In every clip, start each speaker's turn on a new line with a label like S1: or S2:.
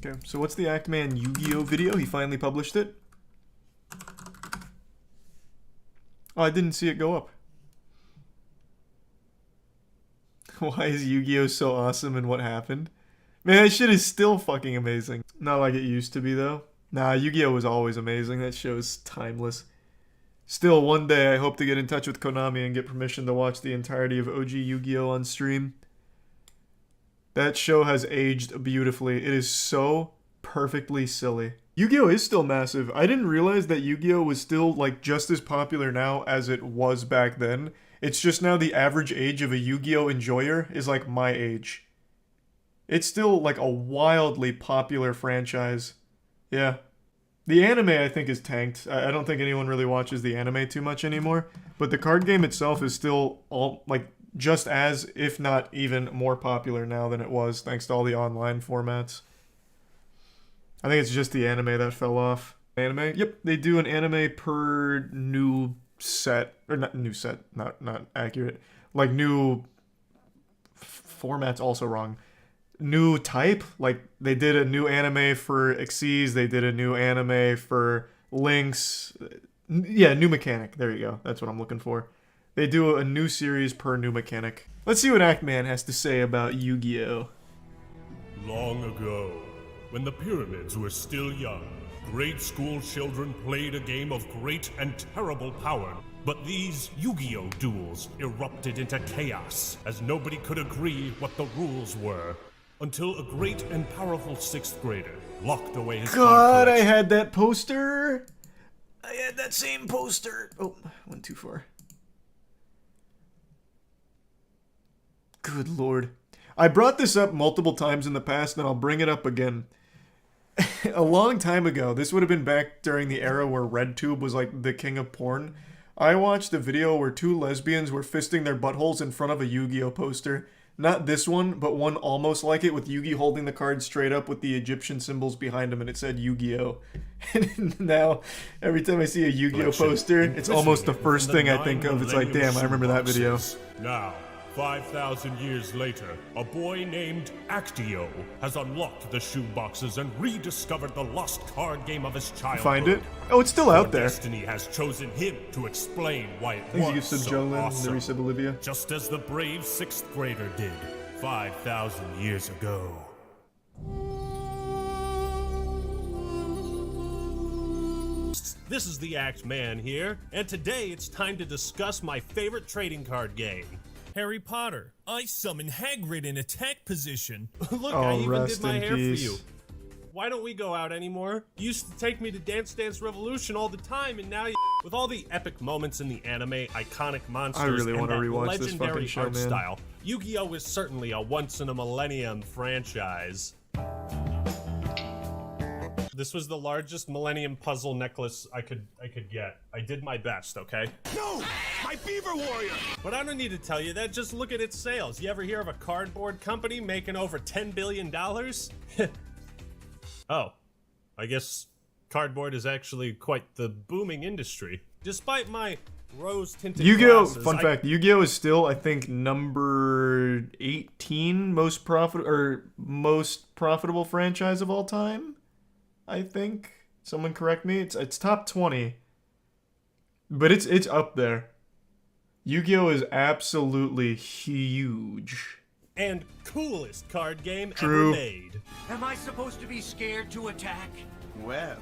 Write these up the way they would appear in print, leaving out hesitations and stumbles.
S1: Okay, so what's the Actman Yu-Gi-Oh video? He finally published it. Oh, I didn't see it go up. Why is Yu-Gi-Oh so awesome and what happened? Man, that shit is still fucking amazing. Not like it used to be, though. Nah, Yu-Gi-Oh was always amazing. That show's timeless. Still, one day I hope to get in touch with Konami and get permission to watch the entirety of OG Yu-Gi-Oh on stream. That show has aged beautifully. It is so perfectly silly. Yu-Gi-Oh is still massive. I didn't realize that Yu-Gi-Oh was still like just as popular now as it was back then. It's just now the average age of a Yu-Gi-Oh enjoyer is like my age. It's still like a wildly popular franchise. Yeah. The anime, I think, is tanked. I don't think anyone really watches the anime too much anymore. But the card game itself is still all like just as, if not even more popular now than it was, thanks to all the online formats. I think it's just the anime that fell off. Anime? Yep, they do an anime per new set. Or not new set, not accurate. Like new format's also wrong. New type, like they did a new anime for Xyz, they did a new anime for Lynx. Yeah, new mechanic. There you go. That's what I'm looking for. They do a new series per new mechanic. Let's see what Actman has to say about Yu-Gi-Oh.
S2: Long ago, when the pyramids were still young, grade school children played a game of great and terrible power. But these Yu-Gi-Oh duels erupted into chaos, as nobody could agree what the rules were. Until a great and powerful 6th grader locked away his
S1: God, I had that poster. I had that same poster. Oh, went too far. Good lord. I brought this up multiple times in the past, and I'll bring it up again. A long time ago, this would have been back during the era where RedTube was like the king of porn. I watched a video where 2 lesbians were fisting their buttholes in front of a Yu-Gi-Oh poster. Not this one, but one almost like it, with Yugi holding the card straight up with the Egyptian symbols behind him, and it said Yu-Gi-Oh. And now, every time I see a Yu-Gi-Oh poster, it's almost the first thing I think of. It's like, damn, I remember that video.
S2: Now, 5,000 years later, a boy named Yugioh has unlocked the shoeboxes and rediscovered the lost card game of his childhood.
S1: Find it? Oh, it's still out there.
S2: Destiny has chosen him to explain why it
S1: Thank you,
S2: was so awesome.
S1: Resub Olivia.
S2: Just as the brave 6th grader did 5,000 years ago. This is the Actman here, and today it's time to discuss my favorite trading card game.
S3: Harry Potter, I summon Hagrid in attack position.
S2: Look,
S1: Oh,
S2: I even
S1: rest
S2: did my
S1: in
S2: hair
S1: peace.
S2: for you. Why don't we go out anymore? You used to take me to Dance Dance Revolution all the time, and now you... With all the epic moments in the anime, iconic monsters,
S1: I really
S2: and
S1: want to
S2: that
S1: rewatch this
S2: legendary
S1: fucking show,
S2: art
S1: man.
S2: style, Yu-Gi-Oh! Is certainly a once-in-a-millennium franchise. This was the largest Millennium Puzzle necklace I could get. I did my best, okay?
S3: No! My Beaver Warrior!
S2: But I don't need to tell you that, just look at its sales. You ever hear of a cardboard company making over $10 billion? Oh, I guess cardboard is actually quite the booming industry. Despite my rose-tinted
S1: Yu-Gi-Oh!
S2: glasses,
S1: Fun fact, Yu-Gi-Oh! Is still, I think, number 18 most profitable franchise of all time? I think. Someone correct me. It's top 20. But it's up there. Yu-Gi-Oh! Is absolutely huge.
S2: and coolest card game
S1: True.
S2: ever made.
S4: Am I supposed to be scared to attack?
S5: Well,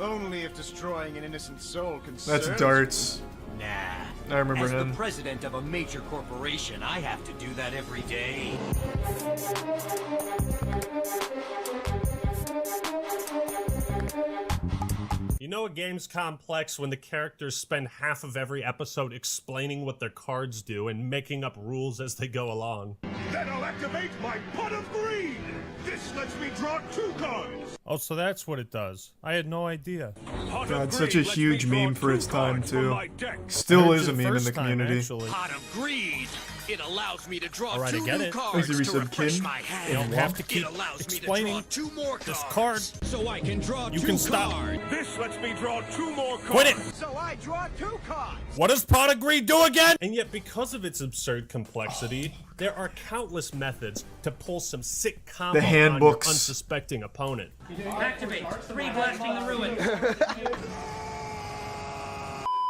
S5: only if destroying an innocent soul concerns
S1: That's Darts.
S4: Nah.
S1: I remember
S4: As
S1: him.
S4: the president of a major corporation, I have to do that every day.
S2: You know a game's complex when the characters spend half of every episode explaining what their cards do and making up rules as they go along.
S6: Then I'll activate my pot of greed! This lets me draw 2 cards!
S3: Oh, so that's what it does. I had no idea.
S6: Pot
S1: God,
S6: of
S1: such a
S6: greed lets me
S1: huge
S6: draw
S1: meme for
S6: 2
S1: its time,
S6: cards from
S1: too.
S6: my deck.
S1: Still
S3: Heard
S1: is
S3: it
S1: a
S3: the
S1: meme in
S3: first
S1: the
S3: time,
S1: community.
S3: actually.
S4: Pot of greed! It allows me to draw
S3: All right, I
S4: two
S3: get
S4: new
S3: it.
S4: cards
S1: Thanks to
S4: to
S1: resub
S4: refresh
S1: Kin.
S4: my hand.
S3: You don't have to
S4: It
S3: keep
S4: allows me to
S3: explaining
S4: draw two more
S3: this
S4: cards.
S3: card.
S4: So I can draw
S3: You
S4: two
S3: can stop.
S4: cards.
S6: This lets me draw 2 more cards.
S3: Quit it!
S5: So I draw 2 cards.
S3: What does Pot of Greed do again? And yet, because of its absurd complexity, there are countless methods to pull some sick combo
S1: The
S3: on your
S1: handbooks.
S3: unsuspecting opponent.
S7: Activate. 3 blasting the ruin.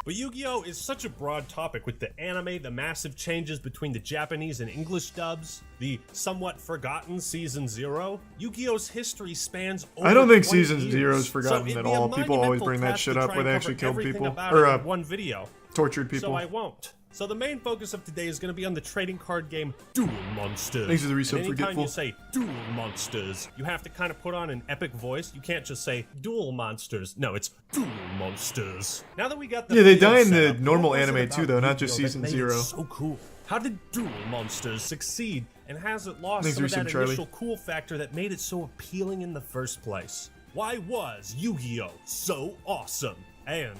S3: But Yu-Gi-Oh! Is such a broad topic with the anime, the massive changes between the Japanese and English dubs, the somewhat forgotten Season 0. Yu-Gi-Oh!'s history spans over
S1: I don't think
S3: 20
S1: Season
S3: years.
S1: 0 is forgotten
S3: So
S1: at
S3: it'd be a
S1: all. People always
S3: monumental
S1: bring that
S3: task
S1: shit
S3: to
S1: up
S3: try
S1: where
S3: and
S1: they actually
S3: cover
S1: killed
S3: everything
S1: people.
S3: about
S1: Or
S3: it in one video.
S1: tortured people.
S3: So I won't. So the main focus of today is going to be on the trading card game Duel Monsters.
S1: Thanks for the resub,
S3: And anytime
S1: Forgetful.
S3: you say Duel Monsters, you have to kind of put on an epic voice. You can't just say Duel Monsters. No, it's Duel Monsters. Now that we got the
S1: Yeah, they
S3: field
S1: die in
S3: set
S1: the
S3: up,
S1: normal
S3: what was it
S1: anime
S3: about
S1: too, though, not
S3: Yu-Gi-Oh!
S1: just
S3: that
S1: Season
S3: made it
S1: 0.
S3: so cool. How did Duel Monsters succeed, and has it lost
S1: Thanks
S3: some of
S1: for
S3: that
S1: resub, Charlie.
S3: initial cool factor that made it so appealing in the first place? Why was Yu-Gi-Oh! So awesome? And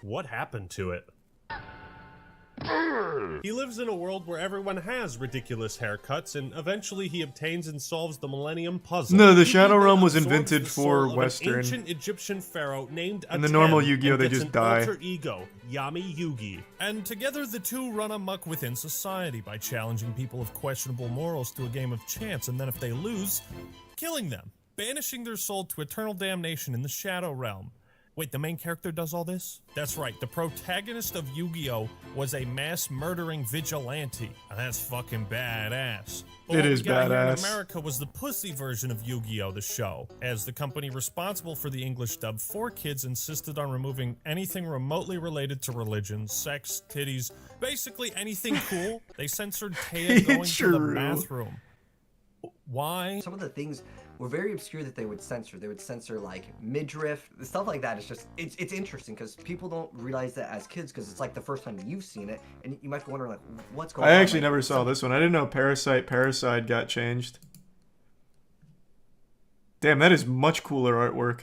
S3: what happened to it? He lives in a world where everyone has ridiculous haircuts, and eventually he obtains and solves the Millennium Puzzle.
S1: No, the
S3: Yu-Gi-Oh!
S1: Shadow Realm was
S3: absorbs
S1: invented
S3: the
S1: for
S3: soul of an
S1: Western.
S3: ancient Egyptian pharaoh named
S1: In the
S3: Atem,
S1: normal Yu-Gi-Oh!
S3: and
S1: they
S3: gets
S1: just
S3: an
S1: die.
S3: alter ego, Yami Yugi. And together the two run amok within society by challenging people of questionable morals to a game of chance, and then if they lose, killing them, banishing their soul to eternal damnation in the Shadow Realm. Wait, the main character does all this? That's right, the protagonist of Yu-Gi-Oh! Was a mass-murdering vigilante. And that's fucking badass. But
S1: It
S3: what
S1: is
S3: we got here in
S1: badass.
S3: America was the pussy version of Yu-Gi-Oh! The show, as the company responsible for the English dub for kids insisted on removing anything remotely related to religion, sex, titties, basically anything cool. They censored Taya going to the
S1: True.
S3: bathroom. Why?
S8: Some of the things were very obscure that they would censor. They would censor like midriff, stuff like that. It's just, it's interesting because people don't realize that as kids because it's like the first time you've seen it, and you might be wondering like, what's going
S1: I
S8: on?
S1: actually
S8: Like,
S1: never saw this one. I didn't know Parasite got changed. Damn, that is much cooler artwork.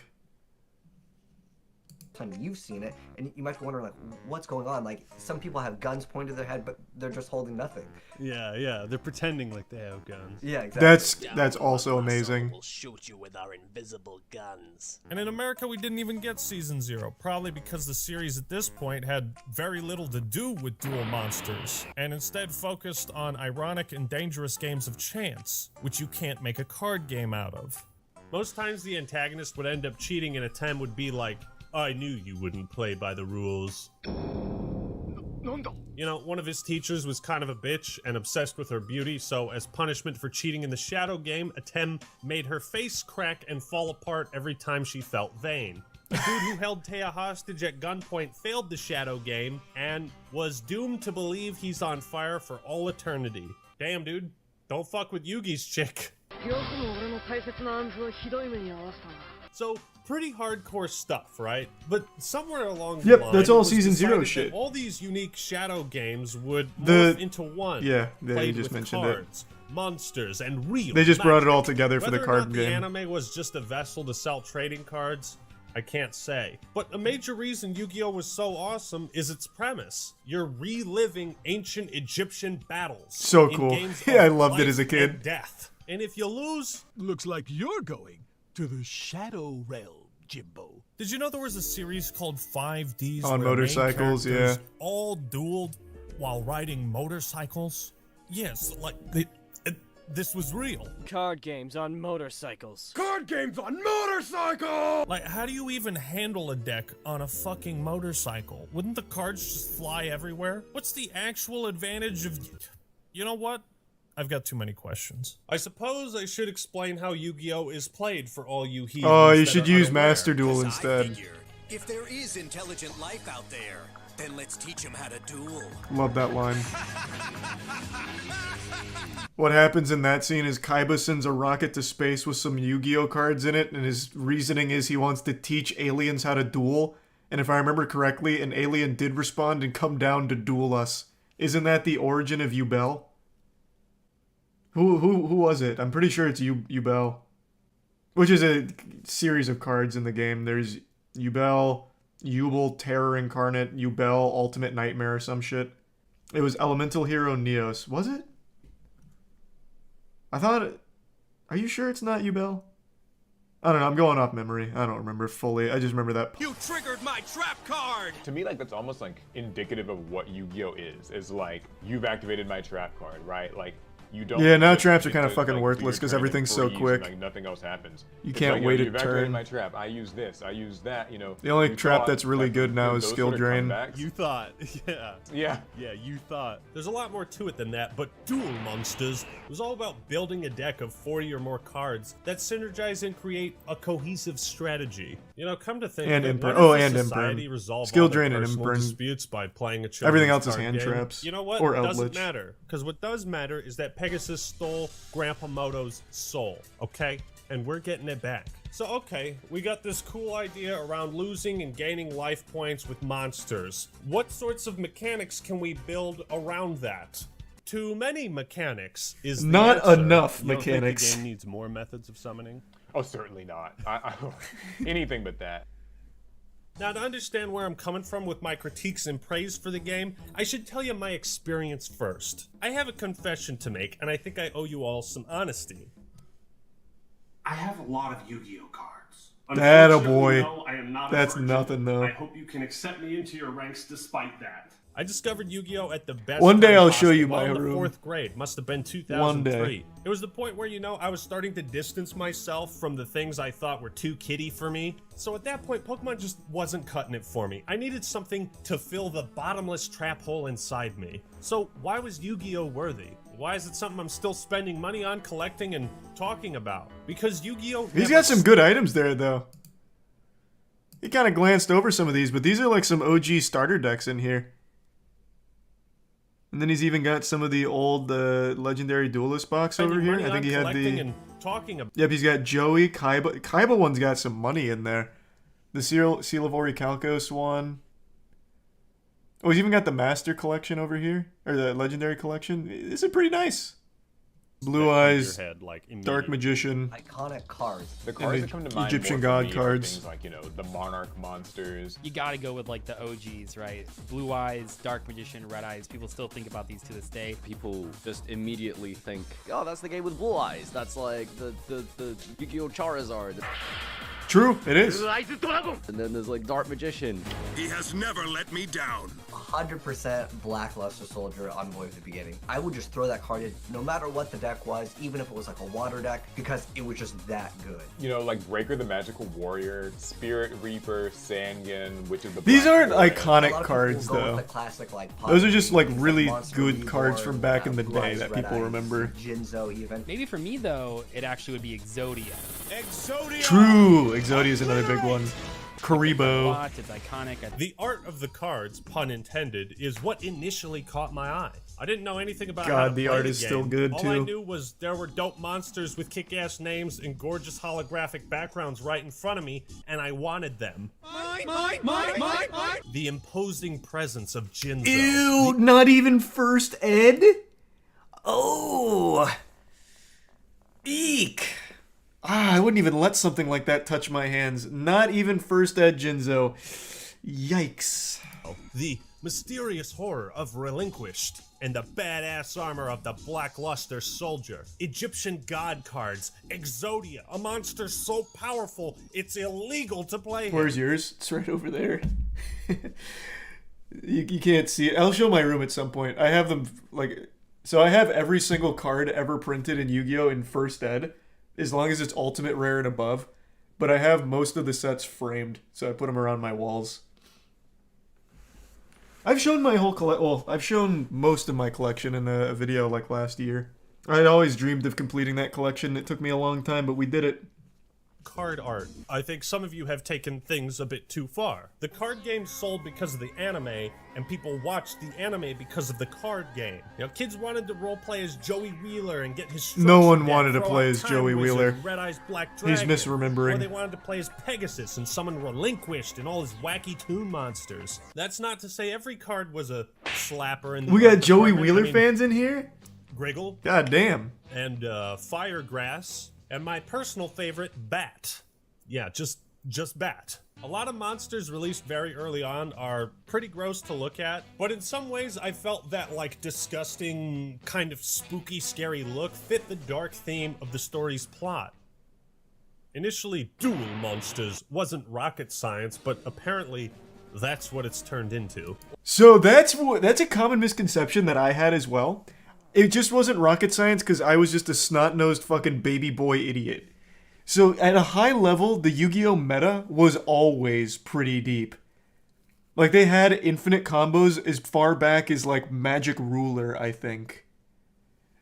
S8: Time you've seen it, and you might be wondering like, what's going on? Like some people have guns pointed to their head, but they're just holding nothing.
S9: Yeah, they're pretending like they have guns.
S8: Yeah, exactly.
S1: That's also amazing.
S7: We'll shoot you with our invisible guns.
S3: And in America, we didn't even get Season 0, probably because the series at this point had very little to do with Duel Monsters, and instead focused on ironic and dangerous games of chance, which you can't make a card game out of. Most times the antagonist would end up cheating and Atem would be like, I knew you wouldn't play by the rules. You know, one of his teachers was kind of a bitch and obsessed with her beauty, so as punishment for cheating in the Shadow game, Atem made her face crack and fall apart every time she felt vain. A dude who held Taya hostage at gunpoint failed the Shadow game and was doomed to believe he's on fire for all eternity. Damn, dude. Don't fuck with Yugi's chick. So, pretty hardcore stuff, right? But somewhere along the
S1: Yep,
S3: line,
S1: that's
S3: it
S1: all
S3: was
S1: Season 0
S3: decided that
S1: shit.
S3: all these unique Shadow games would
S1: The-
S3: morph into one.
S1: yeah, you
S3: played
S1: just
S3: with
S1: mentioned it.
S3: cards, monsters, and real
S1: They just brought it
S3: magic.
S1: all together for the
S3: Whether or
S1: card
S3: not
S1: game.
S3: the anime was just a vessel to sell trading cards, I can't say. But a major reason Yu-Gi-Oh! Was so awesome is its premise. You're reliving ancient Egyptian battles.
S1: So
S3: in
S1: cool.
S3: games
S1: Yeah, I
S3: of
S1: loved it as a
S3: life
S1: kid.
S3: and death. And if you lose,
S10: Looks like you're going to the Shadow Realm, Jimbo.
S3: did you know there was a series called 5Ds
S1: On
S3: where main
S1: motorcycles,
S3: characters
S1: yeah.
S3: all dueled while riding motorcycles? Yes, like this was real.
S7: Card games on motorcycles.
S6: Card games on motorcycle!
S3: Like, how do you even handle a deck on a fucking motorcycle? Wouldn't the cards just fly everywhere? What's the actual advantage of... You know what? I've got too many questions. I suppose I should explain how Yu-Gi-Oh! Is played for all you heathens.
S1: Oh, you
S3: that
S1: should
S3: are
S1: use
S3: unaware.
S1: Master Duel
S4: 'Cause I
S1: instead.
S4: figure, if there is intelligent life out there, then let's teach them how to duel.
S1: Love that line. What happens in that scene is Kaiba sends a rocket to space with some Yu-Gi-Oh cards in it, and his reasoning is he wants to teach aliens how to duel. And if I remember correctly, an alien did respond and come down to duel us. Isn't that the origin of Yubel? Who was it? I'm pretty sure it's Yubel. Which is a series of cards in the game. There's Yubel, Yubel, Terror Incarnate, Yubel, Ultimate Nightmare, or some shit. It was Elemental Hero Neos. Was it? I thought it... Are you sure it's not Yubel? I don't know, I'm going off memory. I don't remember fully. I just remember that.
S4: You triggered my trap card!
S11: To me, like, that's almost like indicative of what Yu-Gi-Oh is like, you've activated my trap card, right? Like, you don't...
S1: Yeah, now
S11: just
S1: traps are
S11: get
S1: kind of
S11: to,
S1: fucking
S11: like,
S1: worthless
S11: do your
S1: because
S11: turn and
S1: everything's so
S11: freeze
S1: quick.
S11: and, like, nothing else happens.
S1: You
S11: It's
S1: can't
S11: like,
S1: wait a
S11: you've activated
S1: turn.
S11: my trap. I use this. I use that. You know.
S1: The only
S11: you
S1: trap
S11: thought
S1: that's really
S11: that
S1: good now is
S11: those
S1: skill
S11: sort of
S1: drain.
S11: comebacks-
S9: You thought, yeah.
S11: Yeah.
S9: Yeah, you thought.
S3: There's a lot more to it than that, but Duel Monsters was all about building a deck of 40 or more cards that synergize and create a cohesive strategy. You know, come to think
S1: And
S3: of it,
S1: imprint.
S3: why
S1: Oh,
S3: does
S1: and
S3: society
S1: imprint.
S3: resolve
S1: Skill
S3: all their
S1: drain and
S3: personal
S1: imprint.
S3: disputes by playing a children's
S1: Everything else is
S3: card
S1: hand
S3: game?
S1: traps.
S3: You know what?
S1: Or
S3: It doesn't
S1: outlich.
S3: matter, because what does matter is that Pegasus stole Grandpa Moto's soul, okay? And we're getting it back. So, okay, we got this cool idea around losing and gaining life points with monsters. What sorts of mechanics can we build around that? Too many mechanics is the
S1: Not
S3: answer.
S1: enough
S9: You don't think
S1: mechanics.
S9: the game needs more methods of summoning?
S11: Oh, certainly not. Anything but that.
S3: Now, to understand where I'm coming from with my critiques and praise for the game, I should tell you my experience first. I have a confession to make, and I think I owe you all some honesty.
S6: I have a lot of Yu-Gi-Oh cards.
S1: Atta
S6: Unfortunately,
S1: boy.
S6: no, I am not a
S1: That's
S6: virgin.
S1: nothing, though.
S6: I hope you can accept me into your ranks despite that.
S3: I discovered Yu-Gi-Oh! At the best
S1: One day
S3: time
S1: I'll show you
S3: possible
S1: my
S3: in the
S1: room.
S3: 4th grade. Must have been 2003.
S1: One day.
S3: It was the point where, you know, I was starting to distance myself from the things I thought were too kiddie for me. So at that point, Pokemon just wasn't cutting it for me. I needed something to fill the bottomless trap hole inside me. So why was Yu-Gi-Oh! Worthy? Why is it something I'm still spending money on, collecting, and talking about? Because Yu-Gi-Oh!
S1: He's got some good items there, though. He kind of glanced over some of these, but these are like some OG starter decks in here. And then he's even got some of the old Legendary Duelist box over here. I think he had the...
S3: And talking about.
S1: Yep, he's got Joey, Kaiba. Kaiba one's got some money in there. The Seal of Orichalcos one. Oh, he's even got the Master Collection over here. Or the Legendary Collection. This is pretty nice. Blue Eyes,
S9: Your head, like,
S1: Dark Magician.
S8: Iconic cards.
S11: The cards
S1: the
S11: that come to mind
S1: Egyptian
S11: more for
S1: god
S11: me are
S1: cards.
S11: things like, you know, the Monarch monsters.
S12: You gotta go with like the OGs, right? Blue Eyes, Dark Magician, Red Eyes. People still think about these to this day.
S13: People just immediately think, oh, that's the game with Blue Eyes. That's like the Yugioh Charizard.
S1: True, it is.
S13: And then there's like Dark Magician.
S6: He has never let me down.
S8: 100% Blackluster Soldier Envoy at the beginning. I would just throw that card in no matter what the deck was, even if it was like a water deck, because it was just that good.
S11: You know, like Breaker the Magical Warrior, Spirit Reaper, Sangan, Witch of the
S1: These
S11: Black
S1: aren't
S11: Void.
S8: A
S1: iconic
S8: lot of
S1: cards,
S8: people go
S1: though.
S8: with the classic, like,
S1: Those are just like
S8: Poppy,
S1: really
S8: Monster
S1: good
S8: Reborn,
S1: cards from back in the
S8: Blue
S1: day
S8: Eyes,
S1: that
S8: Red
S1: people
S8: Eyes,
S1: remember.
S8: Jinzo even.
S12: Maybe for me though, it actually would be Exodia.
S4: Exodia!
S1: True! Exodia is another big one. Karibo.
S12: It's iconic.
S3: The art of the cards, pun intended, is what initially caught my eye. I didn't know anything about
S1: God,
S3: how to
S1: the
S3: play
S1: art
S3: the
S1: is
S3: game.
S1: still good,
S3: All I
S1: too.
S3: knew was there were dope monsters with kick-ass names and gorgeous holographic backgrounds right in front of me, and I wanted them. The imposing presence of Jinzo.
S1: Ew, not even first ed? Oh. Eek. I wouldn't even let something like that touch my hands. Not even first ed Jinzo. Yikes.
S3: The mysterious horror of Relinquished, and the badass armor of the Blackluster Soldier. Egyptian god cards, Exodia, a monster so powerful it's illegal to play him.
S1: Where's yours? It's right over there. you can't see it. I'll show my room at some point. I have them, like... So I have every single card ever printed in Yu-Gi-Oh! In first ed, as long as it's ultimate rare and above. But I have most of the sets framed, so I put them around my walls. I've shown my whole I've shown most of my collection in a video like last year. I'd always dreamed of completing that collection. It took me a long time, but we did it.
S3: Card art. I think some of you have taken things a bit too far. The card game sold because of the anime, and people watched the anime because of the card game. You know, kids wanted to roleplay as Joey Wheeler and get his
S1: No one
S3: deck,
S1: wanted to
S3: throw
S1: play
S3: out
S1: as
S3: Time
S1: Joey
S3: Wizard,
S1: Wheeler.
S3: Red Eyes Black
S1: He's
S3: Dragon.
S1: misremembering.
S3: Or they wanted to play as Pegasus and summon Relinquished and all his wacky toon monsters. That's not to say every card was a slapper in the
S1: We got
S3: art
S1: Joey
S3: department.
S1: Wheeler
S3: I mean,
S1: fans in here?
S3: Griggle.
S1: God damn.
S3: And Firegrass. And my personal favorite, Bat. Yeah, just Bat. A lot of monsters released very early on are pretty gross to look at, but in some ways I felt that like disgusting, kind of spooky, scary look fit the dark theme of the story's plot. Initially, dual monsters wasn't rocket science, but apparently that's what it's turned into.
S1: So that's a common misconception that I had as well. It just wasn't rocket science because I was just a snot-nosed fucking baby boy idiot. So at a high level, the Yu-Gi-Oh meta was always pretty deep. Like they had infinite combos as far back as like Magic Ruler, I think.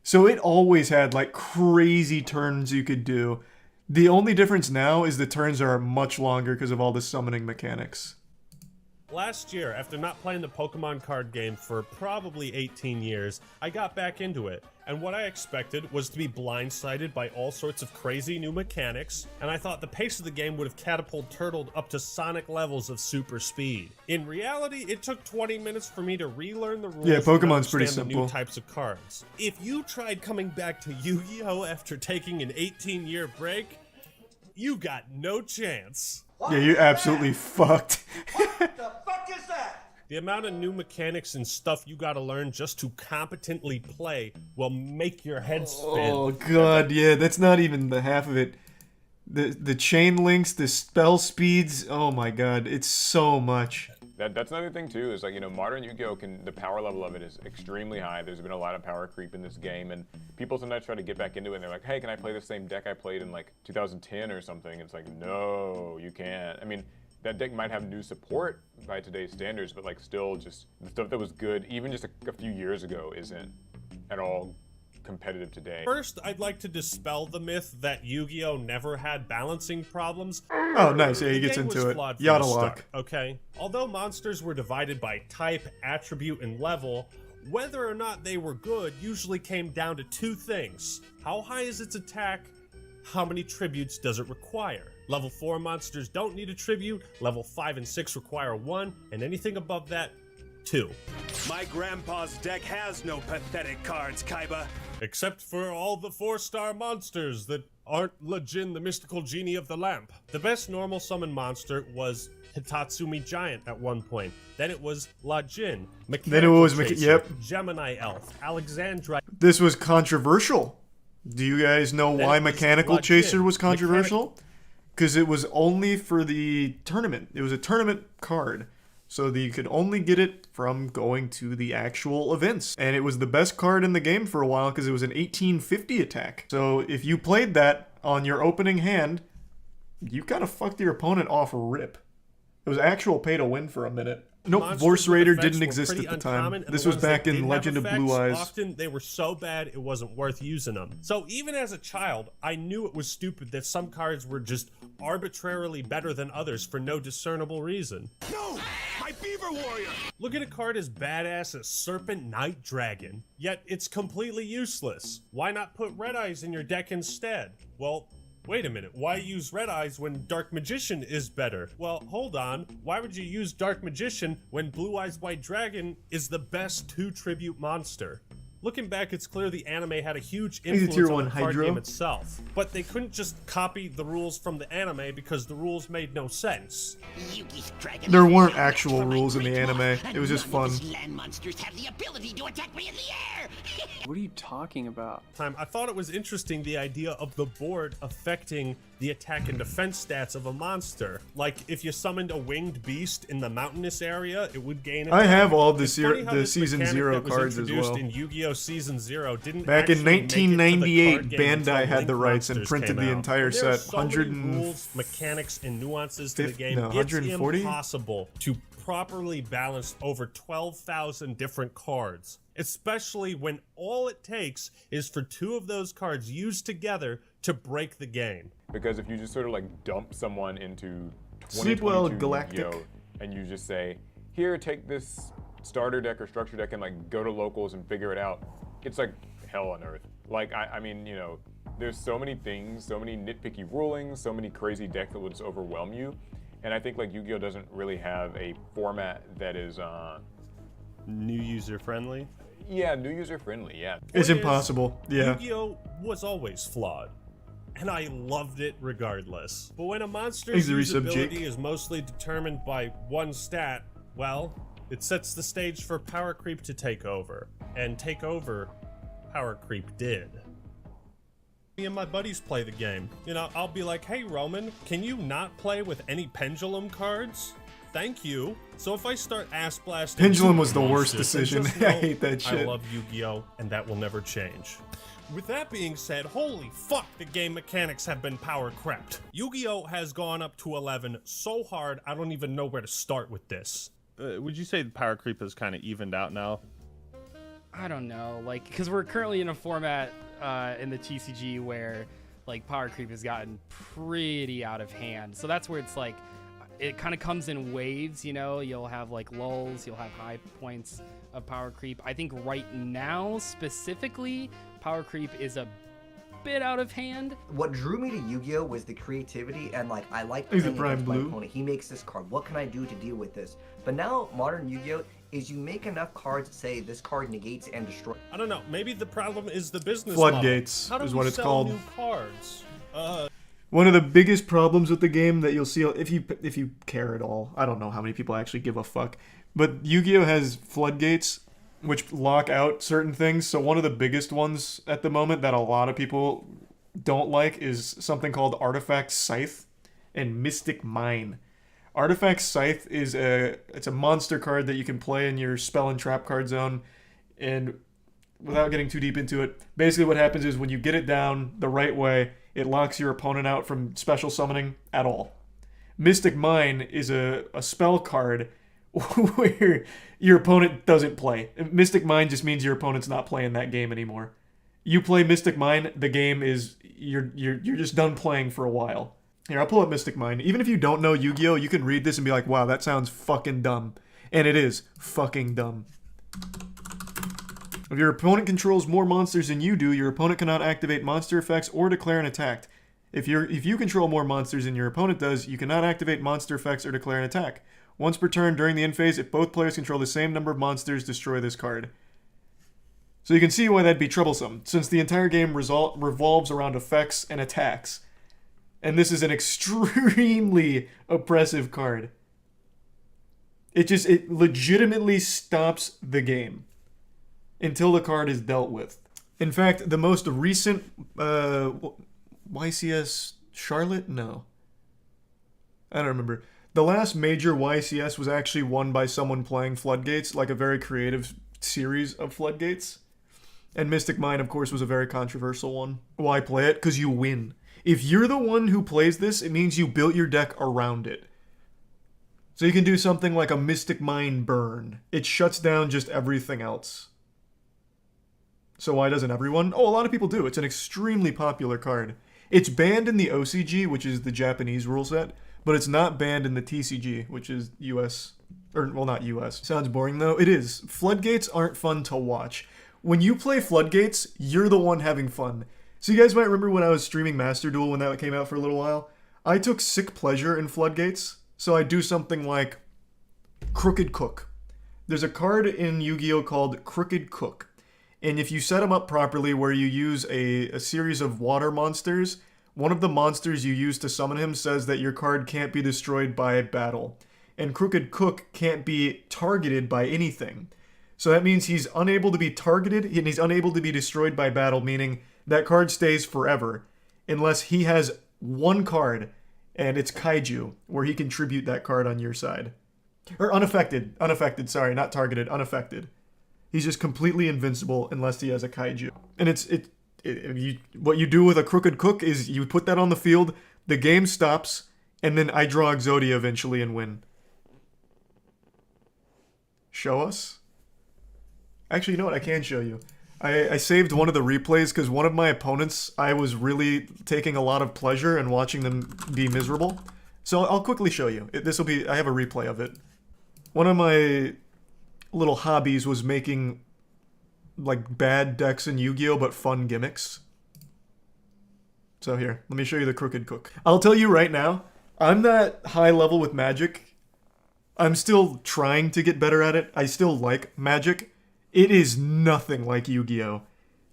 S1: So it always had like crazy turns you could do. The only difference now is the turns are much longer because of all the summoning mechanics.
S3: Last year, after not playing the Pokemon card game for probably 18 years, I got back into it, and what I expected was to be blindsided by all sorts of crazy new mechanics, and I thought the pace of the game would have turtled up to Sonic levels of super speed. In reality, it took 20 minutes for me to relearn the rules.
S1: Yeah, Pokemon's
S3: and understand
S1: pretty
S3: the
S1: simple.
S3: new types of cards. If you tried coming back to Yu-Gi-Oh after taking an 18-year break, you got no chance.
S1: Yeah, you're absolutely fucked.
S3: The amount of new mechanics and stuff you gotta learn just to competently play will make your head spin.
S1: Oh god, yeah, that's not even the half of it. The chain links, the spell speeds, oh my god, it's so much.
S11: That's another thing too, is like, you know, modern Yu-Gi-Oh! The power level of it is extremely high. There's been a lot of power creep in this game, and people sometimes try to get back into it and they're like, hey, can I play the same deck I played in like 2010 or something? It's like, no, you can't. I mean, that deck might have new support by today's standards, but like still just the stuff that was good even just a few years ago isn't at all competitive today.
S3: First, I'd like to dispel the myth that Yu-Gi-Oh! Never had balancing problems.
S1: Oh, nice. Yeah, he gets into it. Yada lock.
S3: Okay? Although monsters were divided by type, attribute, and level, whether or not they were good usually came down to two things. How high is its attack? How many tributes does it require? Level 4 monsters don't need a tribute, level 5 and 6 require 1, and anything above that, 2.
S6: My grandpa's deck has no pathetic cards, Kaiba.
S3: Except for all the 4-star monsters that aren't Lejin, the mystical genie of the lamp. The best normal summon monster was Hitatsumi Giant at one point. Then it was Lajin,
S1: Then it was
S3: Chaser, Gemini Elf, Alexandrite.
S1: This was controversial. Do you guys know why Mechanical Chaser was controversial? Because it was only for the tournament. It was a tournament card. So that you could only get it from going to the actual events. And it was the best card in the game for a while because it was an 1850 attack. So if you played that on your opening hand, you kind of fucked your opponent off rip. It was actual pay to win for a minute. Nope, Vorse Raider didn't exist at the time. This was back in Legend of Blue Eyes.
S3: Often they were so bad it wasn't worth using them. So even as a child, I knew it was stupid that some cards were just arbitrarily better than others for no discernible reason.
S6: No! My Beaver Warrior!
S3: Look at a card as badass as Serpent Knight Dragon, yet it's completely useless. Why not put Red Eyes in your deck instead? Well, wait a minute, why use Red Eyes when Dark Magician is better? Well, hold on, why would you use Dark Magician when Blue Eyes White Dragon is the best 2-tribute monster? Looking back, it's clear the anime had a huge influence on the card game itself. But they couldn't just copy the rules from the anime because the rules made no sense.
S1: There weren't actual rules in the anime. It was just fun.
S14: Land monsters have the ability to attack me in the air.
S15: What are you talking about?
S3: I thought it was interesting the idea of the board affecting the attack and defense stats of a monster. Like if you summoned a winged beast in the mountainous area, it would gain attack.
S1: I have all the
S3: It's
S1: Season 0 cards as well.
S3: In Yu-Gi-Oh! Season 0 didn't
S1: Back in
S3: actually make it to the
S1: 1998,
S3: card game
S1: Bandai
S3: until
S1: had
S3: Link
S1: the rights and
S3: Monsters
S1: printed
S3: came
S1: the
S3: out.
S1: entire
S3: There are
S1: set.
S3: so many rules, mechanics, and nuances to the game.
S1: No, 140?
S3: It's impossible to properly balance over 12,000 different cards, especially when all it takes is for 2 of those cards used together to break the game.
S11: Because if you just sort of like dump someone into
S1: Sleepwell
S11: 2022
S1: Galactic.
S11: Yu-Gi-Oh! And you just say, here, take this starter deck or structure deck and like go to locals and figure it out, it's like hell on earth. Like, I mean, you know, there's so many things, so many nitpicky rulings, so many crazy decks that will just overwhelm you. And I think like Yu-Gi-Oh! Doesn't really have a format that is
S9: new user friendly.
S11: Yeah, new user friendly, yeah.
S1: It's impossible. Yeah.
S3: Yu-Gi-Oh! Was always flawed. and I loved it regardless. But when a monster's usability is mostly determined by one stat, well, it sets the stage for power creep to take over. And take over, power creep did. Me and my buddies play the game. You know, I'll be like, hey Roman, can you not play with any pendulum cards? Thank you. So if I start ass blasting
S1: Pendulum was the worst
S3: monsters,
S1: decision.
S3: just know
S1: I hate that shit.
S3: I love Yu-Gi-Oh! And that will never change. With that being said, holy fuck, the game mechanics have been power crept. Yu-Gi-Oh! Has gone up to 11 so hard, I don't even know where to start with this.
S9: Would you say the power creep is kind of evened out now?
S12: I don't know, like, because we're currently in a format in the TCG where, like, power creep has gotten pretty out of hand. So that's where it's like, it kind of comes in waves, you know? You'll have, like, lulls, you'll have high points of power creep. I think right now, specifically, power creep is a bit out of hand.
S8: What drew me to Yu-Gi-Oh! Was the creativity and like I like
S1: Is
S8: playing
S1: it Prime
S8: against my
S1: Blue?
S8: opponent. He makes this card. What can I do to deal with this? But now modern Yu-Gi-Oh! Is you make enough cards that say this card negates and destroys.
S3: I don't know, maybe the problem is the business
S1: Floodgates
S3: model. How do
S1: is
S3: we
S1: what it's
S3: sell
S1: called.
S3: new cards?
S1: One of the biggest problems with the game that you'll see if you care at all. I don't know how many people actually give a fuck, but Yu-Gi-Oh! Has floodgates which lock out certain things. So one of the biggest ones at the moment that a lot of people don't like is something called Artifact Scythe and Mystic Mine. Artifact Scythe is it's a monster card that you can play in your spell and trap card zone, and without getting too deep into it, basically what happens is when you get it down the right way, it locks your opponent out from special summoning at all. Mystic Mine is a spell card where your opponent doesn't play. Mystic Mine just means your opponent's not playing that game anymore. You play Mystic Mine, the game is you're just done playing for a while. Here, I'll pull up Mystic Mine. Even if you don't know Yu-Gi-Oh, you can read this and be like, wow, that sounds fucking dumb. And it is fucking dumb. If your opponent controls more monsters than you do, your opponent cannot activate monster effects or declare an attack. If you control more monsters than your opponent does, you cannot activate monster effects or declare an attack. Once per turn during the end phase, if both players control the same number of monsters, destroy this card. So you can see why that'd be troublesome, since the entire game revolves around effects and attacks. And this is an extremely oppressive card. It legitimately stops the game until the card is dealt with. In fact, the most recent YCS Charlotte? No. I don't remember. The last major YCS was actually won by someone playing Floodgates, like a very creative series of Floodgates. And Mystic Mine, of course, was a very controversial one. Why play it? Because you win. If you're the one who plays this, it means you built your deck around it. So you can do something like a Mystic Mine burn. It shuts down just everything else. So why doesn't everyone? Oh, a lot of people do. It's an extremely popular card. It's banned in the OCG, which is the Japanese rule set, but it's not banned in the TCG, which is US. Or, well, not US. Sounds boring, though. It is. Floodgates aren't fun to watch. When you play Floodgates, you're the one having fun. So you guys might remember when I was streaming Master Duel when that came out for a little while? I took sick pleasure in Floodgates, so I do something like Crooked Cook. There's a card in Yu-Gi-Oh! Called Crooked Cook. And if you set them up properly where you use a series of water monsters, one of the monsters you use to summon him says that your card can't be destroyed by battle. And Crooked Cook can't be targeted by anything. So that means he's unable to be targeted and he's unable to be destroyed by battle, meaning that card stays forever. Unless he has one card, and it's Kaiju, where he can tribute that card on your side. Or unaffected. Unaffected, sorry, not targeted. Unaffected. He's just completely invincible unless he has a Kaiju. And what you do with a Crooked Cook is you put that on the field, the game stops, and then I draw Exodia eventually and win. Show us? Actually, you know what? I can show you. I saved one of the replays because one of my opponents, I was really taking a lot of pleasure in watching them be miserable. So I'll quickly show you. I have a replay of it. One of my little hobbies was making like bad decks in Yu-Gi-Oh! But fun gimmicks. So here, let me show you the Crooked Cook. I'll tell you right now, I'm not high level with Magic. I'm still trying to get better at it. I still like Magic. It is nothing like Yu-Gi-Oh!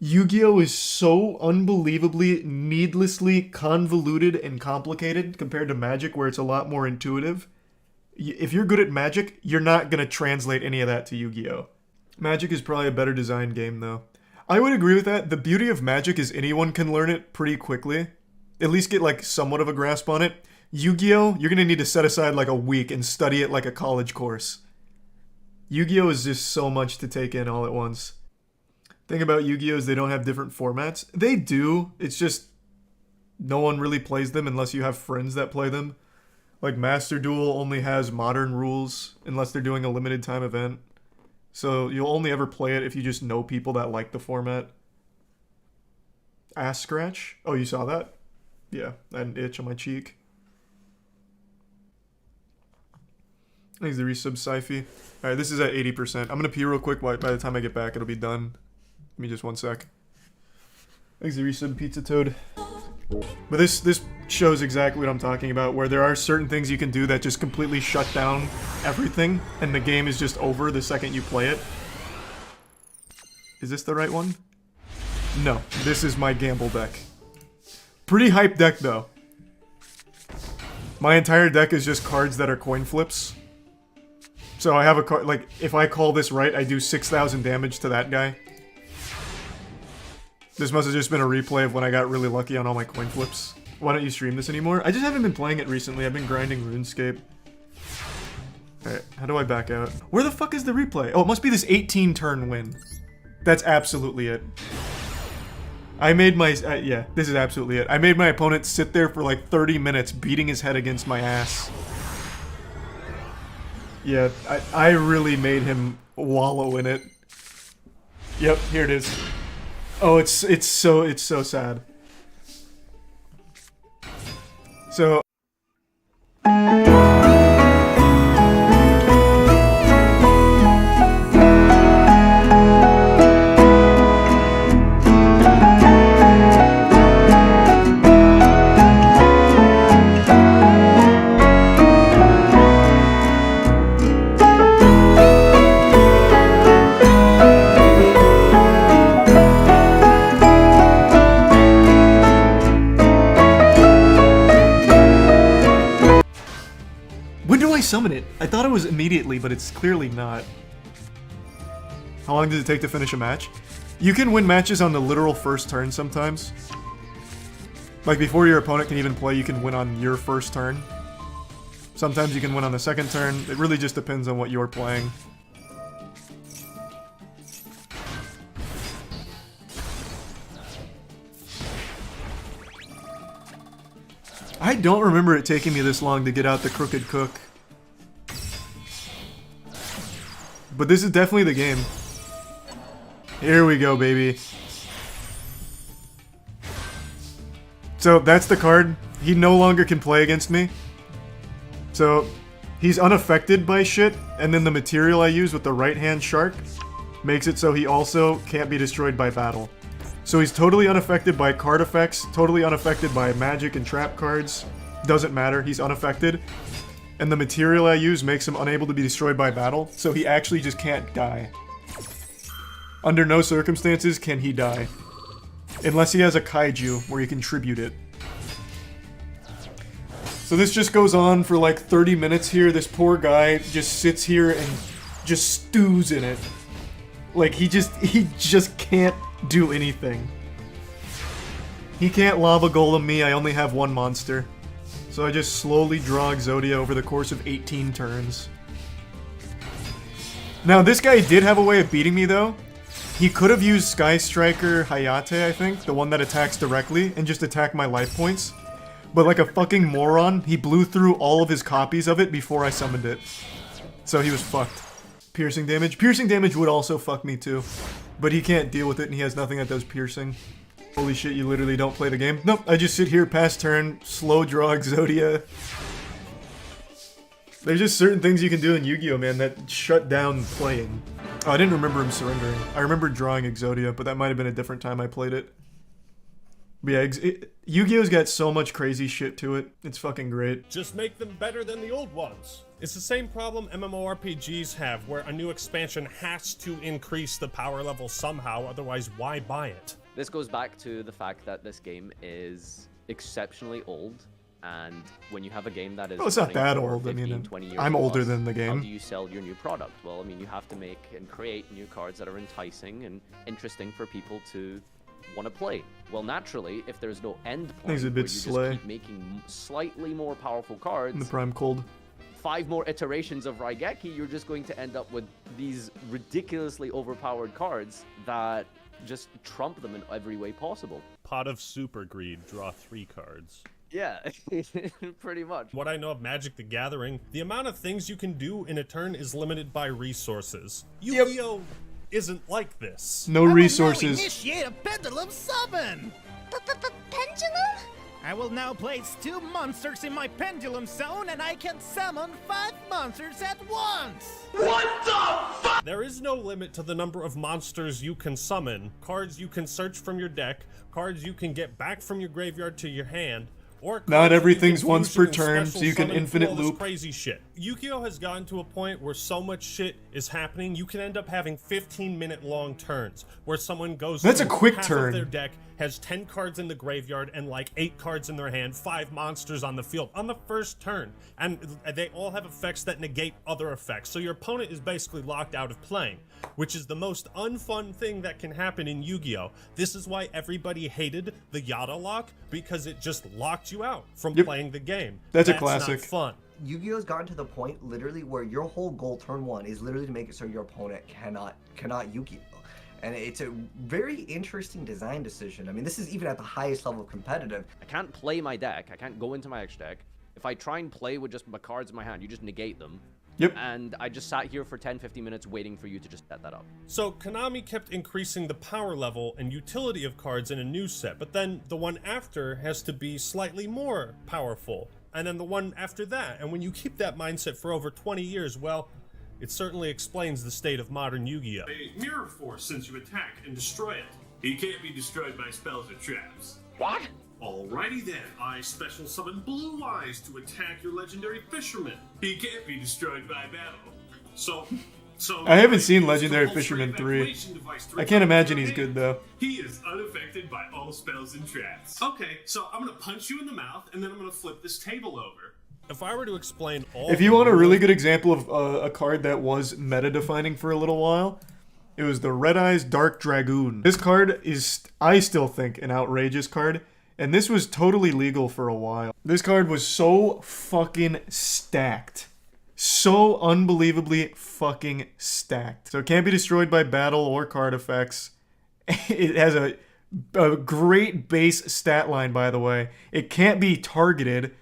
S1: Yu-Gi-Oh! Is so unbelievably, needlessly convoluted and complicated compared to Magic, where it's a lot more intuitive. If you're good at Magic, you're not going to translate any of that to Yu-Gi-Oh! Magic is probably a better designed game, though. I would agree with that. The beauty of Magic is anyone can learn it pretty quickly. At least get, like, somewhat of a grasp on it. Yu-Gi-Oh! You're going to need to set aside, like, a week and study it like a college course. Yu-Gi-Oh! Is just so much to take in all at once. Thing about Yu-Gi-Oh! Is they don't have different formats. They do. It's just no one really plays them unless you have friends that play them. Like, Master Duel only has modern rules unless they're doing a limited time event. So you'll only ever play it if you just know people that like the format. Ass scratch? Oh, you saw that? Yeah, I had an itch on my cheek. Thanks the resub, Syfy. Alright, this is at 80%. I'm gonna pee real quick. By the time I get back, it'll be done. Give me just 1 sec. Thanks the resub, Pizza Toad. But this shows exactly what I'm talking about, where there are certain things you can do that just completely shut down everything, and the game is just over the second you play it. Is this the right one? No, this is my gamble deck. Pretty hype deck, though. My entire deck is just cards that are coin flips. So I have a card, like, if I call this right, I do 6,000 damage to that guy. This must have just been a replay of when I got really lucky on all my coin flips. Why don't you stream this anymore? I just haven't been playing it recently. I've been grinding RuneScape. Alright, how do I back out? Where the fuck is the replay? Oh, it must be this 18 turn win. That's absolutely it. I made my... yeah, this is absolutely it. I made my opponent sit there for like 30 minutes beating his head against my ass. Yeah, I really made him wallow in it. Yep, here it is. Oh, it's so sad. So summon it. I thought it was immediately, but it's clearly not. How long does it take to finish a match? You can win matches on the literal first turn sometimes. Like, before your opponent can even play, you can win on your first turn. Sometimes you can win on the second turn. It really just depends on what you're playing. I don't remember it taking me this long to get out the Crooked Cook. But this is definitely the game. Here we go, baby. So that's the card. He no longer can play against me. So he's unaffected by shit, and then the material I use with the right-hand shark makes it so he also can't be destroyed by battle. So he's totally unaffected by card effects, totally unaffected by magic and trap cards. Doesn't matter, he's unaffected. And the material I use makes him unable to be destroyed by battle, so he actually just can't die. Under no circumstances can he die. Unless he has a kaiju where he can tribute it. So this just goes on for like 30 minutes here. This poor guy just sits here and just stews in it. Like, he just can't do anything. He can't lava golem me, I only have one monster. So I just slowly draw Exodia over the course of 18 turns. Now, this guy did have a way of beating me, though. He could have used Sky Striker Hayate, I think, the one that attacks directly, and just attack my life points. But like a fucking moron, he blew through all of his copies of it before I summoned it. So he was fucked. Piercing damage? Piercing damage would also fuck me too. But he can't deal with it, and he has nothing that does piercing. Holy shit, you literally don't play the game? Nope, I just sit here, pass turn, slow draw Exodia. There's just certain things you can do in Yu-Gi-Oh, man, that shut down playing. Oh, I didn't remember him surrendering. I remember drawing Exodia, but that might have been a different time I played it. But yeah, Yu-Gi-Oh's got so much crazy shit to it. It's fucking great.
S3: Just make them better than the old ones. It's the same problem MMORPGs have, where a new expansion has to increase the power level somehow, otherwise why buy it?
S13: This goes back to the fact that this game is exceptionally old, and when you have a game that is
S1: Well, it's not
S13: running
S1: that
S13: for
S1: old.
S13: 15,
S1: I mean,
S13: 20 years
S1: I'm older
S13: plus,
S1: than the
S13: how
S1: game.
S13: do you sell your new product? Well, I mean, you have to make and create new cards that are enticing and interesting for people to want to play. Well, naturally, if there's no end point,
S1: Things a
S13: where
S1: bit
S13: you just
S1: slay.
S13: keep making slightly more powerful cards,
S1: In the Prime Cold.
S13: 5 more iterations of Raigeki, you're just going to end up with these ridiculously overpowered cards that just trump them in every way possible.
S3: Pot of Super Greed, draw 3 cards.
S13: Yeah, pretty much.
S3: What I know of Magic the Gathering, the amount of things you can do in a turn is limited by resources. Yu-Gi-Oh! Isn't like this.
S1: No resources.
S16: Initiate a pendulum summon! Pendulum? I will now place 2 monsters in my pendulum zone, and I can summon 5 monsters at once!
S3: What the fuck? There is no limit to the number of monsters you can summon, cards you can search from your deck, cards you can get back from your graveyard to your hand, or
S1: Not everything's once per
S3: fusion
S1: turn,
S3: and
S1: so
S3: special
S1: you can
S3: summon
S1: infinite
S3: all this
S1: loop.
S3: Crazy shit. Yu-Gi-Oh has gotten to a point where so much shit is happening, you can end up having 15-minute long turns, where someone goes
S1: That's a
S3: through
S1: quick
S3: half
S1: turn.
S3: of their deck, has 10 cards in the graveyard and like 8 cards in their hand, 5 monsters on the field on the first turn, and they all have effects that negate other effects, so your opponent is basically locked out of playing, which is the most unfun thing that can happen in Yu-Gi-Oh! This is why everybody hated the Yada lock, because it just locked you out from playing the game.
S1: That's a
S3: not
S1: classic.
S3: fun.
S8: Yu-Gi-Oh's gotten to the point literally where your whole goal turn 1 is literally to make it so your opponent cannot Yu-Gi-Oh! And it's a very interesting design decision. I mean, this is even at the highest level of competitive.
S13: I can't play my deck. I can't go into my extra deck. If I try and play with just my cards in my hand, you just negate them.
S1: Yep.
S13: And I just sat here for 10-15 minutes waiting for you to just set that up.
S3: So Konami kept increasing the power level and utility of cards in a new set, but then the one after has to be slightly more powerful, and then the one after that. And when you keep that mindset for over 20 years, well, it certainly explains the state of modern Yu-Gi-Oh!
S17: A mirror force since you attack and destroy it. He can't be destroyed by spells or traps.
S14: What?
S17: Alrighty then, I special summon Blue Eyes to attack your legendary fisherman. He can't be destroyed by battle. So
S1: I haven't seen Legendary Fisherman 3. I can't imagine he's good though.
S17: He is unaffected by all spells and traps. Okay, so I'm gonna punch you in the mouth, and then I'm gonna flip this table over.
S3: If I were to explain all
S1: If you want a really good example of a card that was meta-defining for a little while, it was the Red Eyes Dark Dragoon. This card is, I still think, an outrageous card, and this was totally legal for a while. This card was so fucking stacked. So unbelievably fucking stacked. So it can't be destroyed by battle or card effects. It has a great base stat line, by the way. It can't be targeted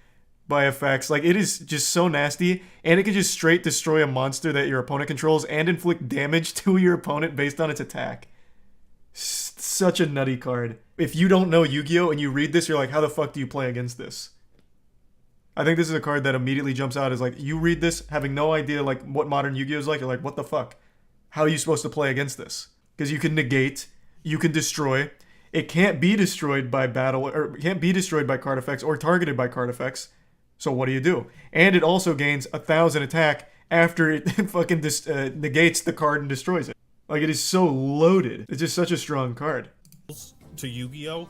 S1: by effects. Like, it is just so nasty, and it can just straight destroy a monster that your opponent controls and inflict damage to your opponent based on its attack. Such a nutty card. If you don't know Yu-Gi-Oh! And you read this, you're like, how the fuck do you play against this? I think this is a card that immediately jumps out as like, you read this having no idea like what modern Yu-Gi-Oh! Is like, you're like, what the fuck? How are you supposed to play against this? Because you can negate, you can destroy. It can't be destroyed by battle, or it can't be destroyed by card effects or targeted by card effects. So what do? And it also gains 1,000 attack after it fucking negates the card and destroys it. Like, it is so loaded. It's just such a strong card.
S3: To Yu-Gi-Oh!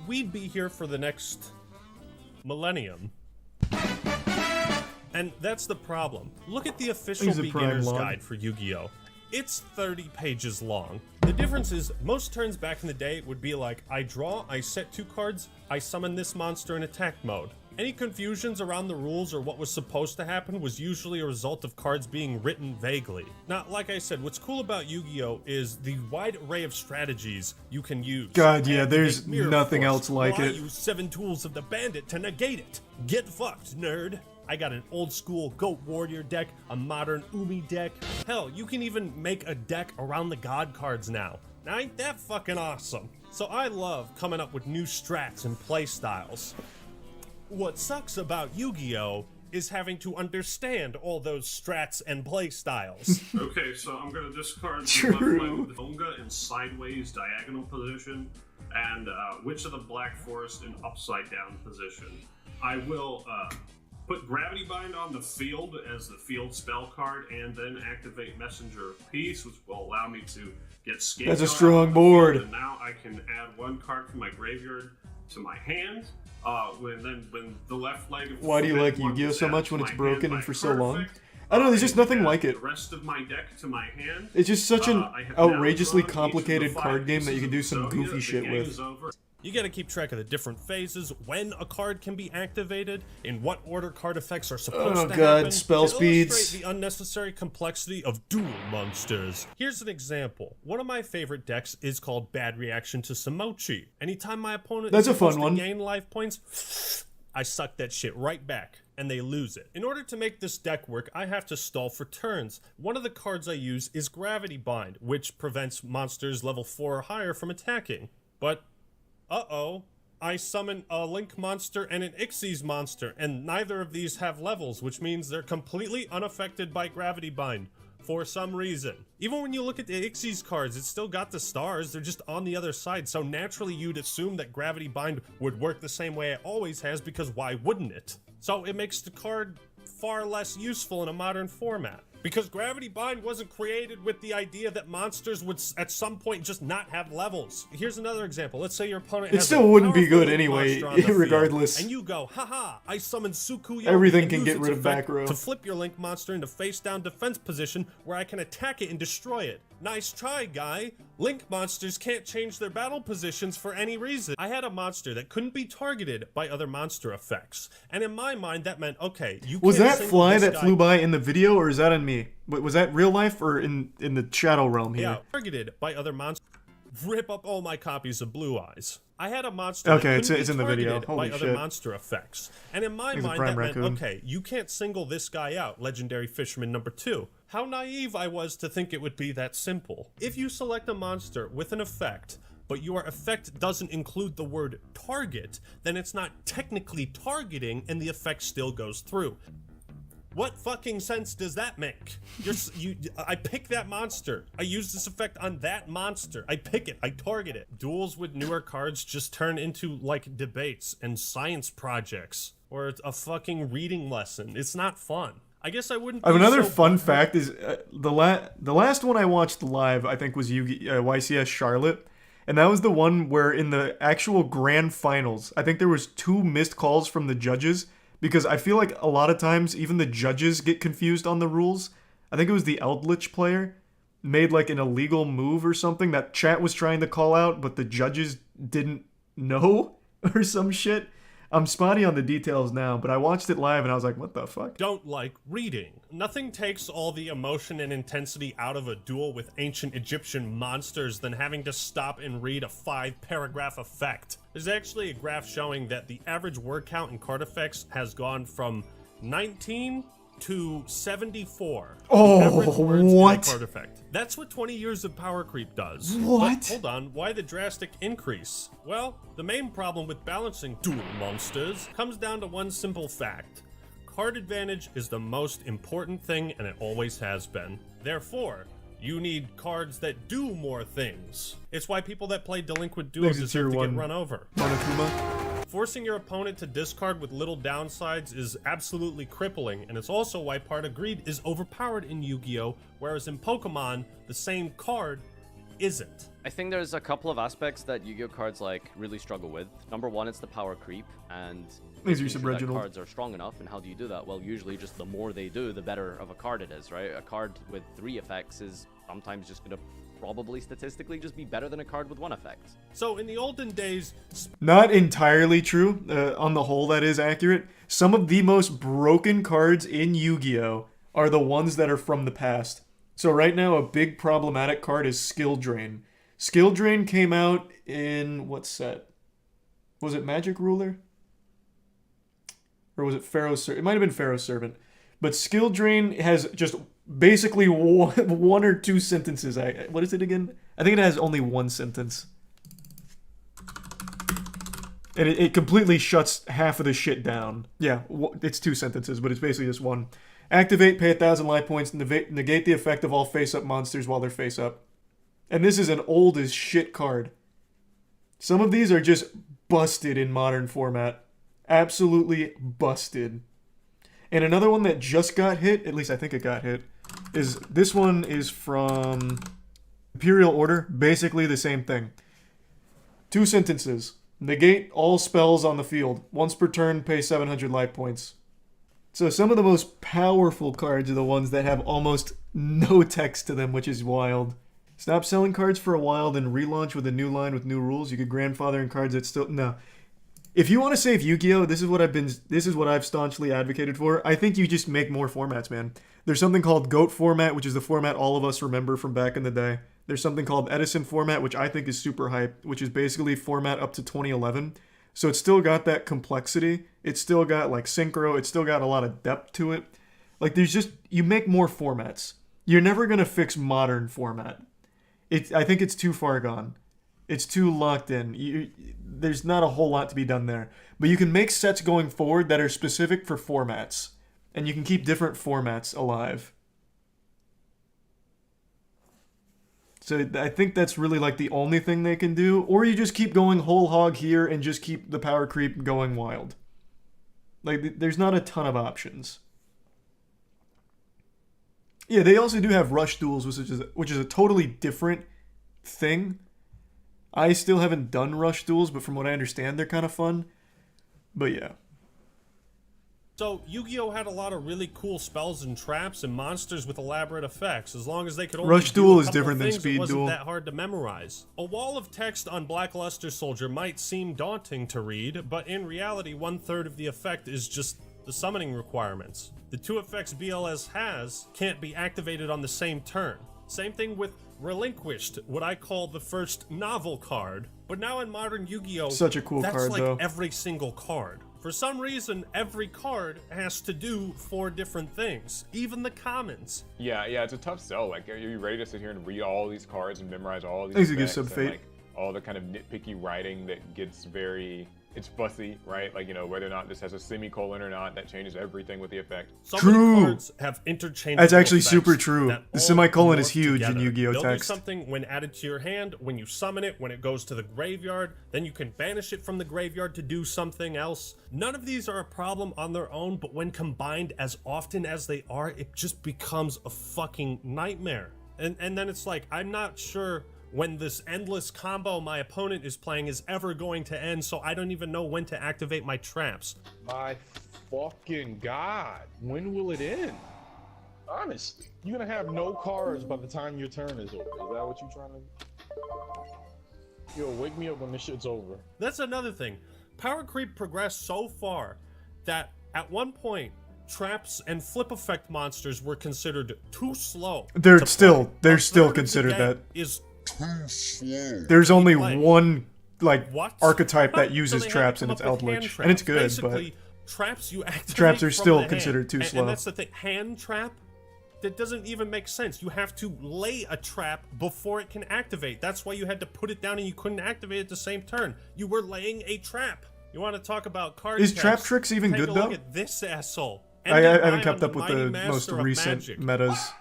S3: We'd be here for the next millennium. And that's the problem. Look at the official beginner's guide for Yu-Gi-Oh! It's 30 pages long. The difference is, most turns back in the day would be like, I draw, I set 2 cards, I summon this monster in attack mode. Any confusions around the rules or what was supposed to happen was usually a result of cards being written vaguely. Now, like I said, what's cool about Yu-Gi-Oh! Is the wide array of strategies you can use.
S1: God, yeah, there's nothing else like it.
S3: I use 7 tools of the bandit to negate it. Get fucked, nerd. I got an old school Goat Warrior deck, a modern Umi deck. Hell, you can even make a deck around the god cards now. Now ain't that fucking awesome? So I love coming up with new strats and playstyles. What sucks about Yu-Gi-Oh! Is having to understand all those strats and playstyles.
S17: Okay, so I'm gonna discard the left leg with Onga in sideways diagonal position. and Witch of the Black Forest in upside down position. I will put Gravity Bind on the field as the field spell card, and then activate Messenger of Peace, which will allow me to get Scapegoat.
S1: That's a strong board.
S17: And now I can add one card from my graveyard to my hand. When the left leg.
S1: Why do you like Yu-Gi-Oh so much when it's broken and for so long? I don't know, there's just nothing like it.
S17: The rest of my deck to my hand.
S1: It's just such an
S17: I have
S1: outrageously
S17: now drawn
S1: complicated
S17: each of the
S1: card
S17: 5
S1: game that you can do
S17: pieces
S1: some
S17: of
S1: goofy
S17: Zodiac.
S1: shit
S17: The game
S1: with.
S17: is over.
S3: You gotta keep track of the different phases, when a card can be activated, in what order card effects are supposed to happen,
S1: spell
S3: to
S1: speeds.
S3: illustrate the unnecessary complexity of duel monsters. Here's an example. One of my favorite decks is called Bad Reaction to Samochi. Anytime my opponent
S1: That's
S3: is
S1: a fun
S3: supposed to
S1: one.
S3: gain life points, I suck that shit right back, and they lose it. In order to make this deck work, I have to stall for turns. One of the cards I use is Gravity Bind, which prevents monsters level 4 or higher from attacking. But, uh-oh, I summon a Link monster and an Ixies monster, and neither of these have levels, which means they're completely unaffected by Gravity Bind. For some reason. Even when you look at the Ixies cards, it's still got the stars, they're just on the other side, so naturally you'd assume that Gravity Bind would work the same way it always has, because why wouldn't it? So it makes the card far less useful in a modern format. Because Gravity Bind wasn't created with the idea that monsters would at some point just not have levels. Here's another example. Let's say your opponent has
S1: still
S3: a
S1: wouldn't be
S3: powerful
S1: good
S3: Link
S1: anyway,
S3: monster on the field,
S1: regardless.
S3: and you go, haha, I summon Sukuyo.
S1: Everything
S3: and
S1: can
S3: use
S1: get
S3: its
S1: rid of
S3: effect
S1: back row.
S3: to flip your Link monster into face-down defense position where I can attack it and destroy it. Nice try, guy. Link monsters can't change their battle positions for any reason. I had a monster that couldn't be targeted by other monster effects, and in my mind that meant, okay, you
S1: Was
S3: can't
S1: that
S3: single
S1: fly
S3: this
S1: that
S3: guy
S1: flew by in the video, or is that on me? Was that real life or in the Shadow Realm here?
S3: Yeah, targeted by other monsters. Rip up all my copies of Blue Eyes. I had a monster
S1: Okay,
S3: that
S1: it's
S3: couldn't be
S1: in the video.
S3: targeted
S1: Holy
S3: by other
S1: shit.
S3: monster effects. And in my
S1: He's a
S3: mind,
S1: prime
S3: that meant,
S1: raccoon.
S3: okay, you can't single this guy out, Legendary Fisherman number 2. How naive I was to think it would be that simple. If you select a monster with an effect, but your effect doesn't include the word target, then it's not technically targeting and the effect still goes through. What fucking sense does that make? I pick that monster. I use this effect on that monster. I pick it. I target it. Duels with newer cards just turn into, like, debates and science projects. Or a fucking reading lesson. It's not fun. I guess I wouldn't be
S1: Another
S3: so
S1: fun
S3: butthurt-
S1: fact is the last one I watched live, I think, was YCS Charlotte. And that was the one where in the actual grand finals, I think there was 2 missed calls from the judges. Because I feel like a lot of times, even the judges get confused on the rules. I think it was the Eldritch player made like an illegal move or something that chat was trying to call out, but the judges didn't know or some shit. I'm spotty on the details now, but I watched it live and I was like, what the fuck?
S3: Don't like reading. Nothing takes all the emotion and intensity out of a duel with ancient Egyptian monsters than having to stop and read a 5-paragraph effect. There's actually a graph showing that the average word count in card effects has gone from 19 to 74.
S1: Oh,
S3: The average words in a
S1: what?
S3: card effect. That's what 20 years of power creep does.
S1: What?
S3: But hold on, why the drastic increase? Well, the main problem with balancing duel monsters comes down to one simple fact. Card advantage is the most important thing, and it always has been. Therefore, you need cards that do more things. It's why people that play delinquent duels
S1: Thanks,
S3: deserve to
S1: Tier
S3: get
S1: 1.
S3: run over.
S1: Monokuma.
S3: Forcing your opponent to discard with little downsides is absolutely crippling, and it's also why Part of Greed is overpowered in Yu-Gi-Oh!, whereas in Pokemon, the same card isn't.
S13: I think there's a couple of aspects that Yu-Gi-Oh cards like really struggle with. Number one, it's the power creep, and
S1: Thanks,
S13: making
S1: Yusuf
S13: sure that
S1: Reginald.
S13: cards are strong enough. And how do you do that? Well, usually just the more they do, the better of a card it is, right? A card with 3 effects is sometimes just gonna probably statistically just be better than a card with 1 effect.
S3: So in the olden days,
S1: Not entirely true. On the whole, that is accurate. Some of the most broken cards in Yu-Gi-Oh! Are the ones that are from the past. So right now, a big problematic card is Skill Drain. Skill Drain came out in what set? Was it Magic Ruler? Or was it Pharaoh's Servant? It might have been Pharaoh's Servant. But Skill Drain has just basically one or 2 sentences. What is it again? I think it has only 1 sentence. And it completely shuts half of the shit down. Yeah, it's 2 sentences, but it's basically just one. Activate, pay 1,000 life points, negate the effect of all face-up monsters while they're face-up. And this is an old as shit card. Some of these are just busted in modern format. Absolutely busted. And another one that just got hit, at least I think it got hit, is this one is from Imperial Order. Basically the same thing. 2 sentences. Negate all spells on the field. Once per turn, pay 700 life points. So some of the most powerful cards are the ones that have almost no text to them, which is wild. Stop selling cards for a while, then relaunch with a new line with new rules. You could grandfather in cards that still... No. If you want to save Yu-Gi-Oh, this is what I've staunchly advocated for. I think you just make more formats, man. There's something called GOAT format, which is the format all of us remember from back in the day. There's something called Edison format, which I think is super hype, which is basically format up to 2011. So it's still got that complexity. It's still got like synchro. It's still got a lot of depth to it. Like there's just, you make more formats. You're never going to fix modern format. I think it's too far gone. It's too locked in. There's not a whole lot to be done there. But you can make sets going forward that are specific for formats. And you can keep different formats alive. So I think that's really like the only thing they can do. Or you just keep going whole hog here and just keep the power creep going wild. Like, there's not a ton of options. Yeah, they also do have rush duels, which is a totally different thing. I still haven't done rush duels, but from what I understand, they're kind of fun. But yeah.
S3: So, Yu-Gi-Oh! Had a lot of really cool spells and traps and monsters with elaborate effects, as long as they could only
S1: Rush
S3: do
S1: Duel
S3: a
S1: is
S3: couple
S1: different than
S3: things,
S1: Speed
S3: it wasn't
S1: Duel.
S3: that hard to memorize. A wall of text on Black Luster Soldier might seem daunting to read, but in reality, 1/3 of the effect is just the summoning requirements. The 2 effects BLS has can't be activated on the same turn. Same thing with Relinquished, what I call the first novel card. But now in modern Yu-Gi-Oh!
S1: Such a cool
S3: that's
S1: card,
S3: like
S1: though.
S3: every single card. For some reason, every card has to do 4 different things, even the commons.
S11: Yeah, it's a tough sell. Like, are you ready to sit here and read all these cards and memorize all these
S1: Thanks to give
S11: effects
S1: some
S11: and,
S1: fate.
S11: like, all the kind of nitpicky writing that gets very... It's fussy, right? Like, you know, whether or not this has a semicolon or not, that changes everything with the effect.
S3: Some of the cards have interchangeable
S1: That's actually
S3: effects
S1: super true.
S3: that
S1: The
S3: all
S1: semicolon is
S3: morph
S1: huge
S3: together.
S1: in Yu-Gi-Oh!
S3: They'll
S1: text.
S3: do something when added to your hand, when you summon it, when it goes to the graveyard, then you can banish it from the graveyard to do something else. None of these are a problem on their own, but when combined as often as they are, it just becomes a fucking nightmare. And then it's like, I'm not sure when this endless combo my opponent is playing is ever going to end, so I don't even know when to activate my traps.
S18: My fucking god, when will it end? Honestly, you're gonna have no cards by the time your turn is over. Is that what you're trying to... Yo, wake me up when this shit's over.
S3: That's another thing. Power creep progressed so far that at one point, traps and flip effect monsters were considered too slow.
S1: They're still
S3: considered
S1: considered that.
S3: Is too slow.
S1: There's only one
S3: What?
S1: archetype that
S3: So
S1: uses
S3: they had to
S1: traps,
S3: come
S1: and it's
S3: up with hand
S1: Eldritch, and it's good,
S3: Basically, traps you activate
S1: traps are
S3: from
S1: still
S3: the hand.
S1: considered too slow.
S3: And that's the thing. Hand trap, that doesn't even make sense. You have to lay a trap before it can activate. That's why you had to put it down and you couldn't activate it the same turn. You were laying a trap. You want to talk about card
S1: Is
S3: text?
S1: trap tricks even
S3: Take
S1: good,
S3: a look
S1: though?
S3: at this asshole.
S1: I
S3: Ended
S1: haven't
S3: by
S1: kept
S3: on
S1: up with
S3: Mighty
S1: the most
S3: Master of
S1: recent
S3: Magic.
S1: metas.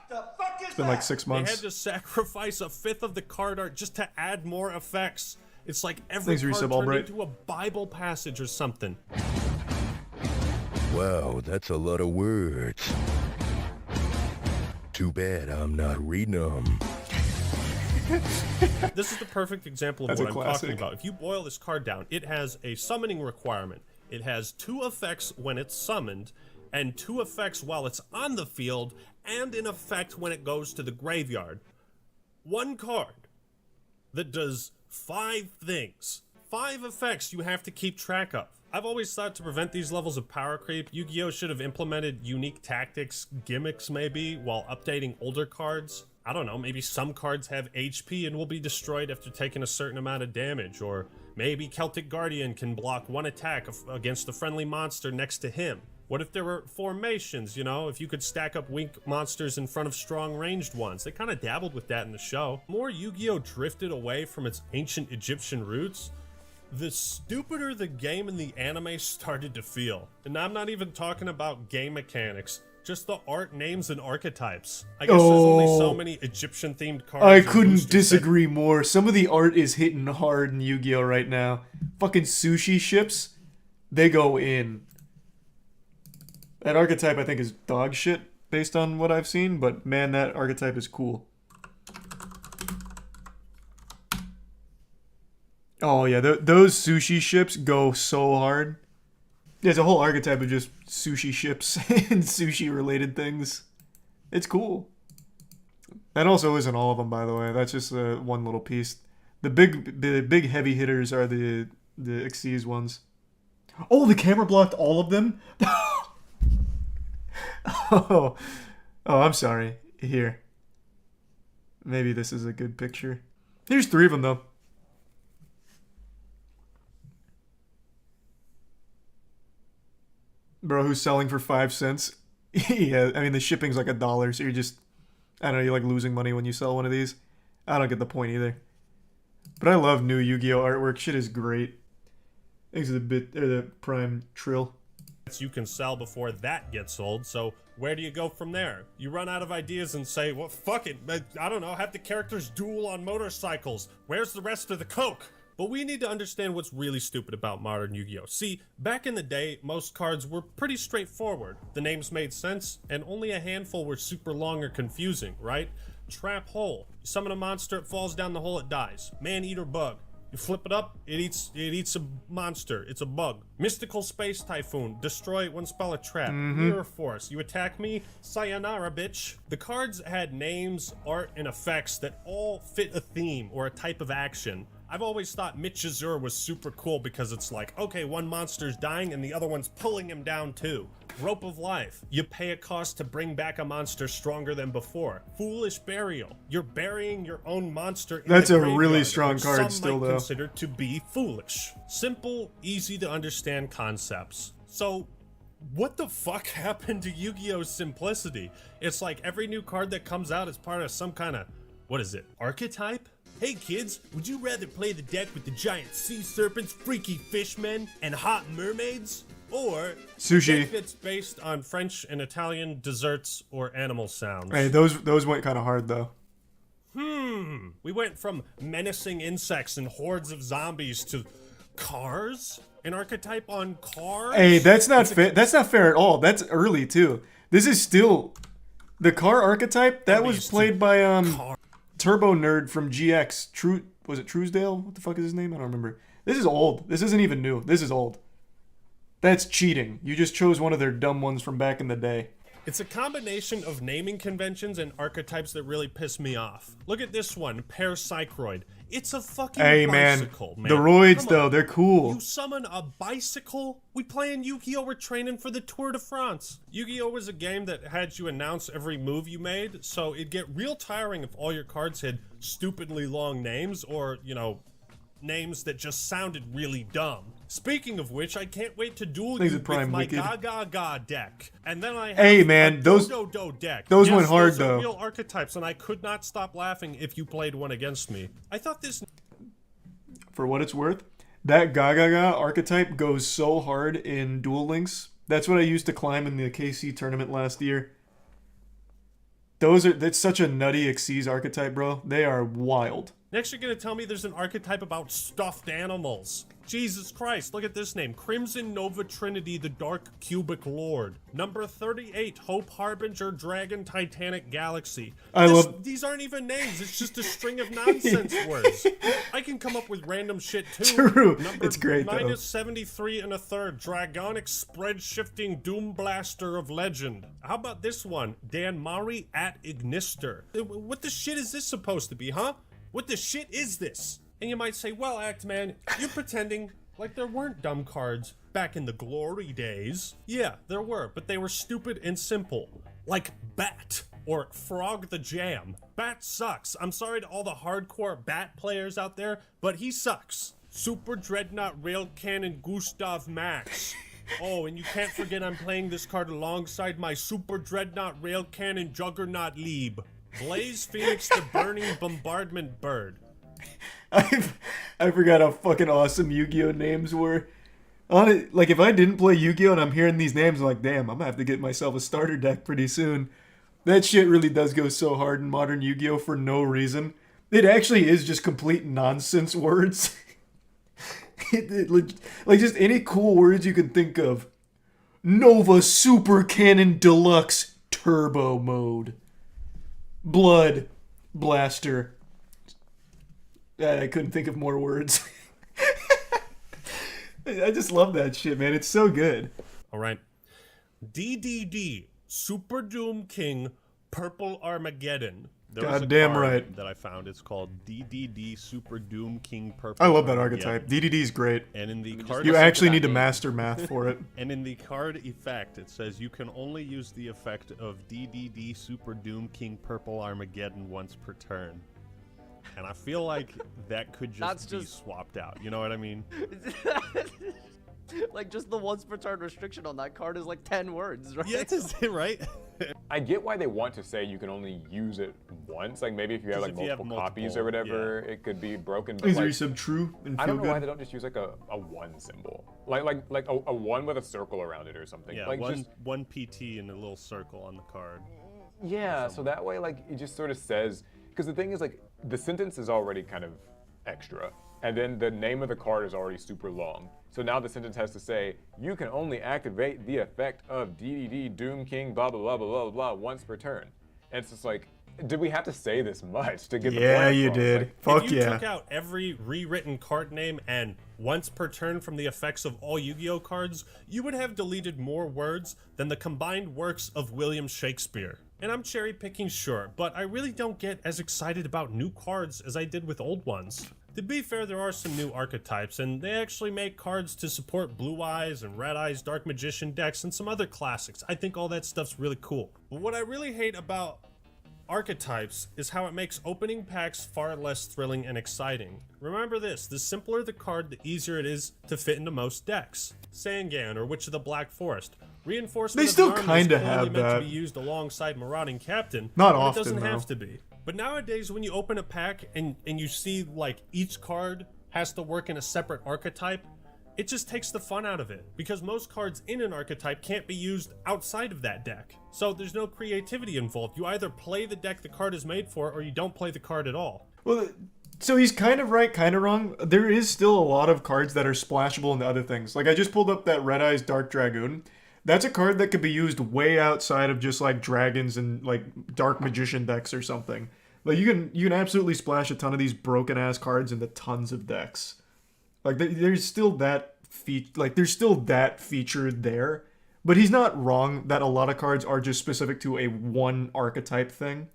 S1: It's been like 6
S3: They had
S1: months.
S3: to sacrifice 1/5 of the card art just to add more effects. It's like every
S1: Thanks,
S3: card
S1: Resub
S3: turned
S1: Albright.
S3: into a Bible passage or something.
S19: Wow, that's a lot of words. Too bad I'm not reading them.
S3: This is the perfect example of
S1: That's
S3: what
S1: a
S3: I'm
S1: classic.
S3: talking about. If you boil this card down, it has a summoning requirement. It has 2 effects when it's summoned, and 2 effects while it's on the field, and an effect when it goes to the graveyard. 1 card that does 5 things. 5 effects you have to keep track of. I've always thought to prevent these levels of power creep, Yu-Gi-Oh! Should have implemented unique tactics, gimmicks maybe, while updating older cards. I don't know, maybe some cards have HP and will be destroyed after taking a certain amount of damage, or maybe Celtic Guardian can block 1 attack against a friendly monster next to him. What if there were formations, you know, if you could stack up weak monsters in front of strong ranged ones? They kind of dabbled with that in the show. More Yu-Gi-Oh! Drifted away from its ancient Egyptian roots, the stupider the game and the anime started to feel. And I'm not even talking about game mechanics. Just the art, names, and archetypes. I guess there's only so many Egyptian-themed cards.
S1: I
S3: and
S1: couldn't
S3: boosters
S1: disagree more. Some of the art is hitting hard in Yu-Gi-Oh right now. Fucking sushi ships, they go in. That archetype I think is dog shit based on what I've seen, but man, that archetype is cool. Oh yeah, those sushi ships go so hard. There's a whole archetype of just sushi ships and sushi related things. It's cool. That also isn't all of them, by the way. That's just one little piece. The big heavy hitters are the Xyz ones. Oh, the camera blocked all of them? Oh, I'm sorry. Here. Maybe this is a good picture. Here's 3 of them, though. Bro, who's selling for 5 cents? Yeah, I mean, the shipping's like $1, so you're just... I don't know, you're like losing money when you sell one of these. I don't get the point either. But I love new Yu-Gi-Oh artwork. Shit is great. Thanks to the Prime Trill.
S3: you can sell before that gets sold, so where do you go from there? You run out of ideas and say, well, fuck it, I don't know, have the characters duel on motorcycles. Where's the rest of the coke? But we need to understand what's really stupid about modern Yu-Gi-Oh! See, back in the day, most cards were pretty straightforward. The names made sense, and only a handful were super long or confusing, right? Trap hole. You summon a monster, it falls down the hole, it dies. Man-eater bug. You flip it up, it eats a monster. It's a bug. Mystical Space Typhoon. Destroy one spell a trap. Mirror Force. You attack me? Sayonara, bitch. The cards had names, art, and effects that all fit a theme or a type of action. I've always thought Michizur was super cool because it's like, okay, one monster's dying and the other one's pulling him down too. Rope of Life. You pay a cost to bring back a monster stronger than before. Foolish Burial. You're burying your own monster in
S1: That's
S3: the
S1: a
S3: graveyard,
S1: really strong
S3: which
S1: card
S3: some
S1: still,
S3: might
S1: though.
S3: consider to be foolish. Simple, easy to understand concepts. So, what the fuck happened to Yu-Gi-Oh's simplicity? It's like every new card that comes out is part of some kind of, what is it, archetype? Hey kids, would you rather play the deck with the giant sea serpents, freaky fishmen, and hot mermaids? Or
S1: Sushi.
S3: a deck that's based on French and Italian desserts or animal sounds?
S1: Hey, those went kind of hard though.
S3: We went from menacing insects and hordes of zombies to cars? An archetype on cars?
S1: Hey, that's not fair. That's not fair at all. That's early too. This is still the car archetype that was played by Turbo Nerd from GX. Was it Truesdale? What the fuck is his name? I don't remember. This is old. This isn't even new. This is old. That's cheating. You just chose one of their dumb ones from back in the day.
S3: It's a combination of naming conventions and archetypes that really piss me off. Look at this one, Parapsychroid. It's a fucking bicycle, man.
S1: The roids,
S3: Come
S1: though,
S3: on.
S1: they're cool.
S3: You summon a bicycle? We play in Yu-Gi-Oh! We're training for the Tour de France. Yu-Gi-Oh! Was a game that had you announce every move you made, so it'd get real tiring if all your cards had stupidly long names or, you know, names that just sounded really dumb. Speaking of which, I can't wait to duel you with my Ga deck. And then I have a Do deck.
S1: Those
S3: yes,
S1: went hard,
S3: those are
S1: though.
S3: Real archetypes, and I could not stop laughing if you played one against me. I thought this...
S1: For what it's worth, that Ga archetype goes so hard in Duel Links. That's what I used to climb in the KC tournament last year. That's such a nutty Xyz archetype, bro. They are wild.
S3: Next, you're going to tell me there's an archetype about stuffed animals. Jesus Christ, look at this name. Crimson Nova Trinity, the Dark Cubic Lord. Number 38, Hope Harbinger, Dragon Titanic Galaxy. These aren't even names. It's just a string of nonsense words. I can come up with random shit, too.
S1: True. It's great, though.
S3: Minus 73 and a third, Dragonic Spread-Shifting Doom Blaster of Legend. How about this one? Dan Mari at Ignister. What the shit is this supposed to be, huh? What the shit is this? And you might say, well, Actman, you're pretending like there weren't dumb cards back in the glory days. Yeah, there were, but they were stupid and simple. Like Bat or Frog the Jam. Bat sucks. I'm sorry to all the hardcore Bat players out there, but he sucks. Super Dreadnought Rail Cannon Gustav Max. Oh, and you can't forget I'm playing this card alongside my Super Dreadnought Rail Cannon Juggernaut Lieb. Blaze Phoenix the Burning Bombardment Bird.
S1: I forgot how fucking awesome Yu-Gi-Oh names were. On it, like if I didn't play Yu-Gi-Oh and I'm hearing these names, I'm like, damn, I'm gonna have to get myself a starter deck pretty soon. That shit really does go so hard in modern Yu-Gi-Oh for no reason. It actually is just complete nonsense words. Like just any cool words you can think of. Nova Super Cannon Deluxe Turbo Mode. Blood Blaster. I couldn't think of more words. I just love that shit, man. It's so good.
S3: All right. DDD, Super Doom King, Purple Armageddon. There was a
S1: Goddamn
S3: card
S1: right.
S3: that I found. It's called DDD Super Doom King Purple.
S1: I love that
S3: Armageddon.
S1: archetype. DDD is great.
S3: And in the card,
S1: You actually need to master math for it.
S3: And in the card effect, it says you can only use the effect of DDD Super Doom King Purple Armageddon once per turn. And I feel like that could just be swapped out. You know what I mean?
S13: Like, just the once per turn restriction on that card is like 10 words, right?
S3: Yeah, that's it, right?
S11: I get why they want to say you can only use it once. Like, maybe if you have like multiple copies or whatever, it could be broken. But
S1: Is
S11: like,
S1: there some true and
S11: I
S1: feel
S11: don't know why
S1: good?
S11: they don't just use like a one symbol, like a one with a circle around it or something.
S3: Yeah,
S11: like
S3: one PT and a little circle on the card.
S11: Yeah, so that way, like, it just sort of says, because the thing is, like, the sentence is already kind of extra, and then the name of the card is already super long. So now the sentence has to say, you can only activate the effect of DDD Doom King blah blah blah blah blah blah once per turn. And it's just like, did we have to say this much to get the point across?
S1: You did.
S11: Like,
S1: Fuck
S3: if you
S1: yeah.
S3: took out every rewritten card name and once per turn from the effects of all Yu-Gi-Oh cards, you would have deleted more words than the combined works of William Shakespeare. And I'm cherry picking, sure, but I really don't get as excited about new cards as I did with old ones. To be fair, there are some new archetypes, and they actually make cards to support Blue Eyes and Red Eyes Dark Magician decks and some other classics. I think all that stuff's really cool. But what I really hate about archetypes is how it makes opening packs far less thrilling and exciting. Remember this, the simpler the card, the easier it is to fit into most decks. Sangan or Witch of the Black Forest. Reinforcement
S1: They
S3: of
S1: still
S3: the army is
S1: kinda
S3: clearly
S1: have
S3: meant
S1: that.
S3: to be used alongside Marauding Captain.
S1: Not
S3: but
S1: often,
S3: it doesn't
S1: though.
S3: have to be. But nowadays when you open a pack and you see like each card has to work in a separate archetype, it just takes the fun out of it, because most cards in an archetype can't be used outside of that deck. So there's no creativity involved. You either play the deck the card is made for, or you don't play the card at all.
S1: Well, so he's kind of right, kind of wrong. There is still a lot of cards that are splashable into other things. Like, I just pulled up that Red Eyes Dark Dragoon. That's a card that could be used way outside of just, like, dragons and, like, Dark Magician decks or something. Like, you can absolutely splash a ton of these broken-ass cards into tons of decks. Like, there's still that feature there. But he's not wrong that a lot of cards are just specific to a one archetype thing.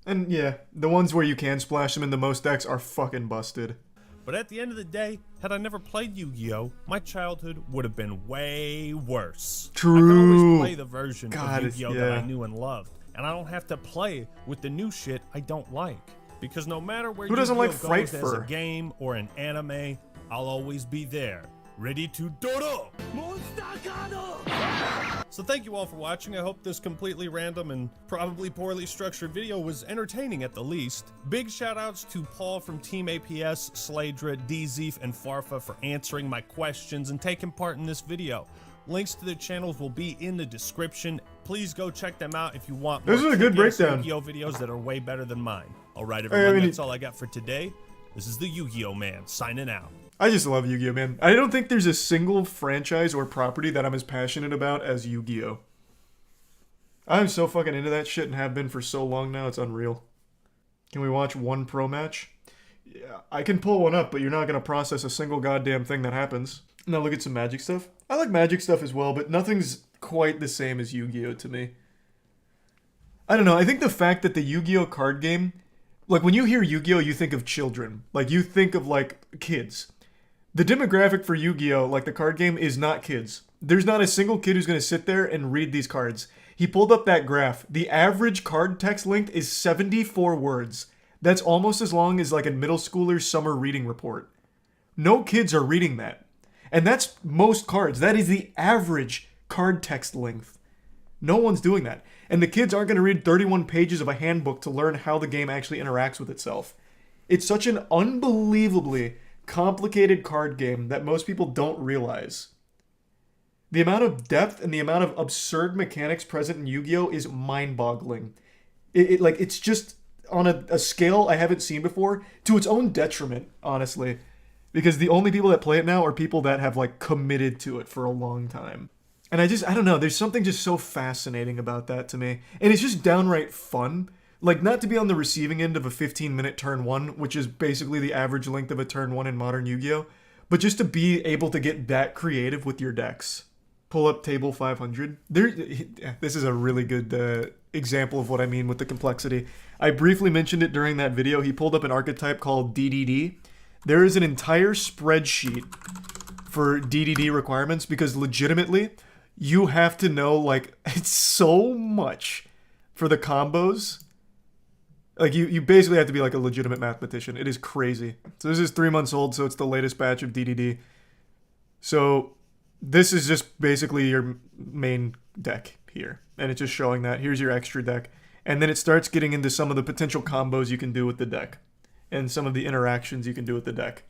S1: And yeah, the ones where you can splash them into most decks are fucking busted.
S3: But at the end of the day, had I never played Yu-Gi-Oh, my childhood would have been way worse. I could
S1: True.
S3: always play the version
S1: God,
S3: of
S1: it's-
S3: Yu-Gi-Oh that I
S1: yeah.
S3: knew and loved. And I don't have to play with the new shit I don't like. Because no matter where
S1: Who doesn't
S3: Yu-Gi-Oh
S1: like Fright
S3: goes as
S1: Fur?
S3: a game or an anime, I'll always be there, ready to dodo! So thank you all for watching. I hope this completely random and probably poorly structured video was entertaining at the least. Big shout outs to Paul from Team APS, Sladra, DZeef, and Farfa for answering my questions and taking part in this video. Links to their channels will be in the description. Please go check them out if you want more
S1: This is a good
S3: kick-ass
S1: breakdown.
S3: Yu-Gi-Oh videos that are way better than mine. Alright
S1: I
S3: everyone,
S1: mean,
S3: that's all I got for today. This is the Yu-Gi-Oh man, signing out.
S1: I just love Yu-Gi-Oh, man. I don't think there's a single franchise or property that I'm as passionate about as Yu-Gi-Oh. I'm so fucking into that shit and have been for so long now, it's unreal. Can we watch one pro match? Yeah, I can pull one up, but you're not going to process a single goddamn thing that happens. Now look at some Magic stuff. I like Magic stuff as well, but nothing's quite the same as Yu-Gi-Oh to me. I don't know, I think the fact that the Yu-Gi-Oh card game, like when you hear Yu-Gi-Oh you think of children. Like you think of like kids. The demographic for Yu-Gi-Oh, like the card game, is not kids. There's not a single kid who's going to sit there and read these cards. He pulled up that graph. The average card text length is 74 words. That's almost as long as like a middle schooler's summer reading report. No kids are reading that. And that's most cards. That is the average card text length. No one's doing that. And the kids aren't going to read 31 pages of a handbook to learn how the game actually interacts with itself. It's such an unbelievably complicated card game that most people don't realize. The amount of depth and the amount of absurd mechanics present in Yu-Gi-Oh! Is mind-boggling. It's just on a scale I haven't seen before, to its own detriment, honestly. Because the only people that play it now are people that have, like, committed to it for a long time. And I don't know, there's something just so fascinating about that to me. And it's just downright fun. Like, not to be on the receiving end of a 15-minute turn 1, which is basically the average length of a turn 1 in modern Yu-Gi-Oh! But just to be able to get that creative with your decks. Pull up table 500. This is a really good example of what I mean with the complexity. I briefly mentioned it during that video. He pulled up an archetype called DDD. There is an entire spreadsheet for DDD requirements because legitimately, you have to know, like, it's so much for the combos. Like, you basically have to be, like, a legitimate mathematician. It is crazy. So this is 3 months old, so it's the latest batch of DDD. So this is just basically your main deck here. And it's just showing that. Here's your extra deck. And then it starts getting into some of the potential combos you can do with the deck. And some of the interactions you can do with the deck.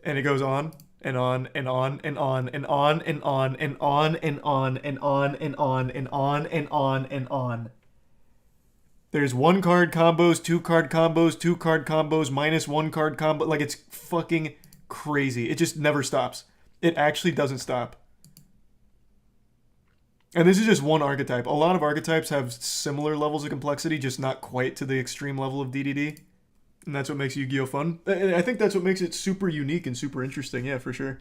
S1: And it goes on and on and on and on and on and on and on and on and on and on and on and on and on. There's 1-card combos, 2-card combos, 2-card combos, minus 1-card combo. Like, it's fucking crazy. It just never stops. It actually doesn't stop. And this is just one archetype. A lot of archetypes have similar levels of complexity, just not quite to the extreme level of DDD. And that's what makes Yu-Gi-Oh! Fun. I think that's what makes it super unique and super interesting, yeah, for sure.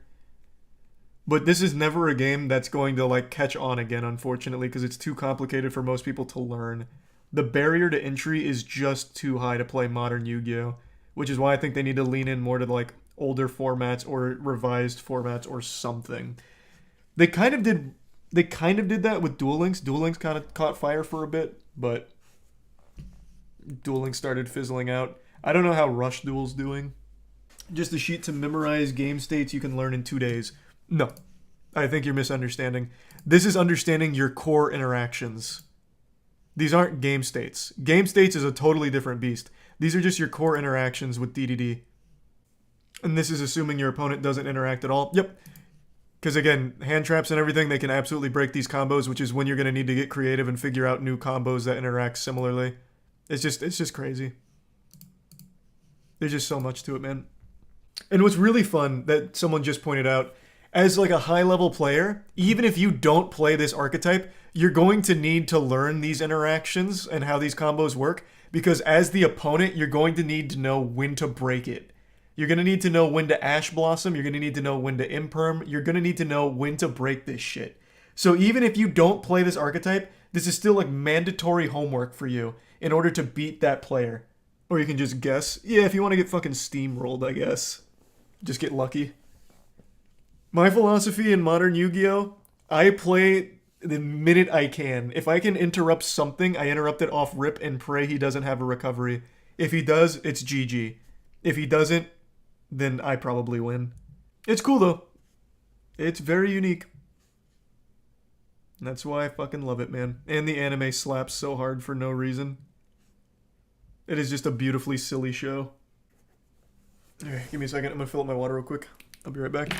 S1: But this is never a game that's going to, like, catch on again, unfortunately, because it's too complicated for most people to learn. The barrier to entry is just too high to play modern Yu-Gi-Oh! Which is why I think they need to lean in more to, like, older formats or revised formats or something. They kind of did that with Duel Links. Duel Links kind of caught fire for a bit, but Duel Links started fizzling out. I don't know how Rush Duel's doing. Just a sheet to memorize game states you can learn in 2 days. No. I think you're misunderstanding. This is understanding your core interactions. These aren't game states. Game states is a totally different beast. These are just your core interactions with DDD. And this is assuming your opponent doesn't interact at all. Yep. Because again, hand traps and everything, they can absolutely break these combos, which is when you're going to need to get creative and figure out new combos that interact similarly. It's just crazy. There's just so much to it, man. And what's really fun that someone just pointed out, as like a high-level player, even if you don't play this archetype, you're going to need to learn these interactions and how these combos work, because as the opponent, you're going to need to know when to break it. You're going to need to know when to Ash Blossom, you're going to need to know when to Imperm, you're going to need to know when to break this shit. So even if you don't play this archetype, this is still like mandatory homework for you in order to beat that player. Or you can just guess. Yeah, if you want to get fucking steamrolled, I guess. Just get lucky. My philosophy in modern Yu-Gi-Oh! I play the minute I can. If I can interrupt something, I interrupt it off rip and pray he doesn't have a recovery. If he does, it's GG. If he doesn't, then I probably win. It's cool though. It's very unique. That's why I fucking love it, man. And the anime slaps so hard for no reason. It is just a beautifully silly show. Alright, give me a second. I'm gonna fill up my water real quick. I'll be right back.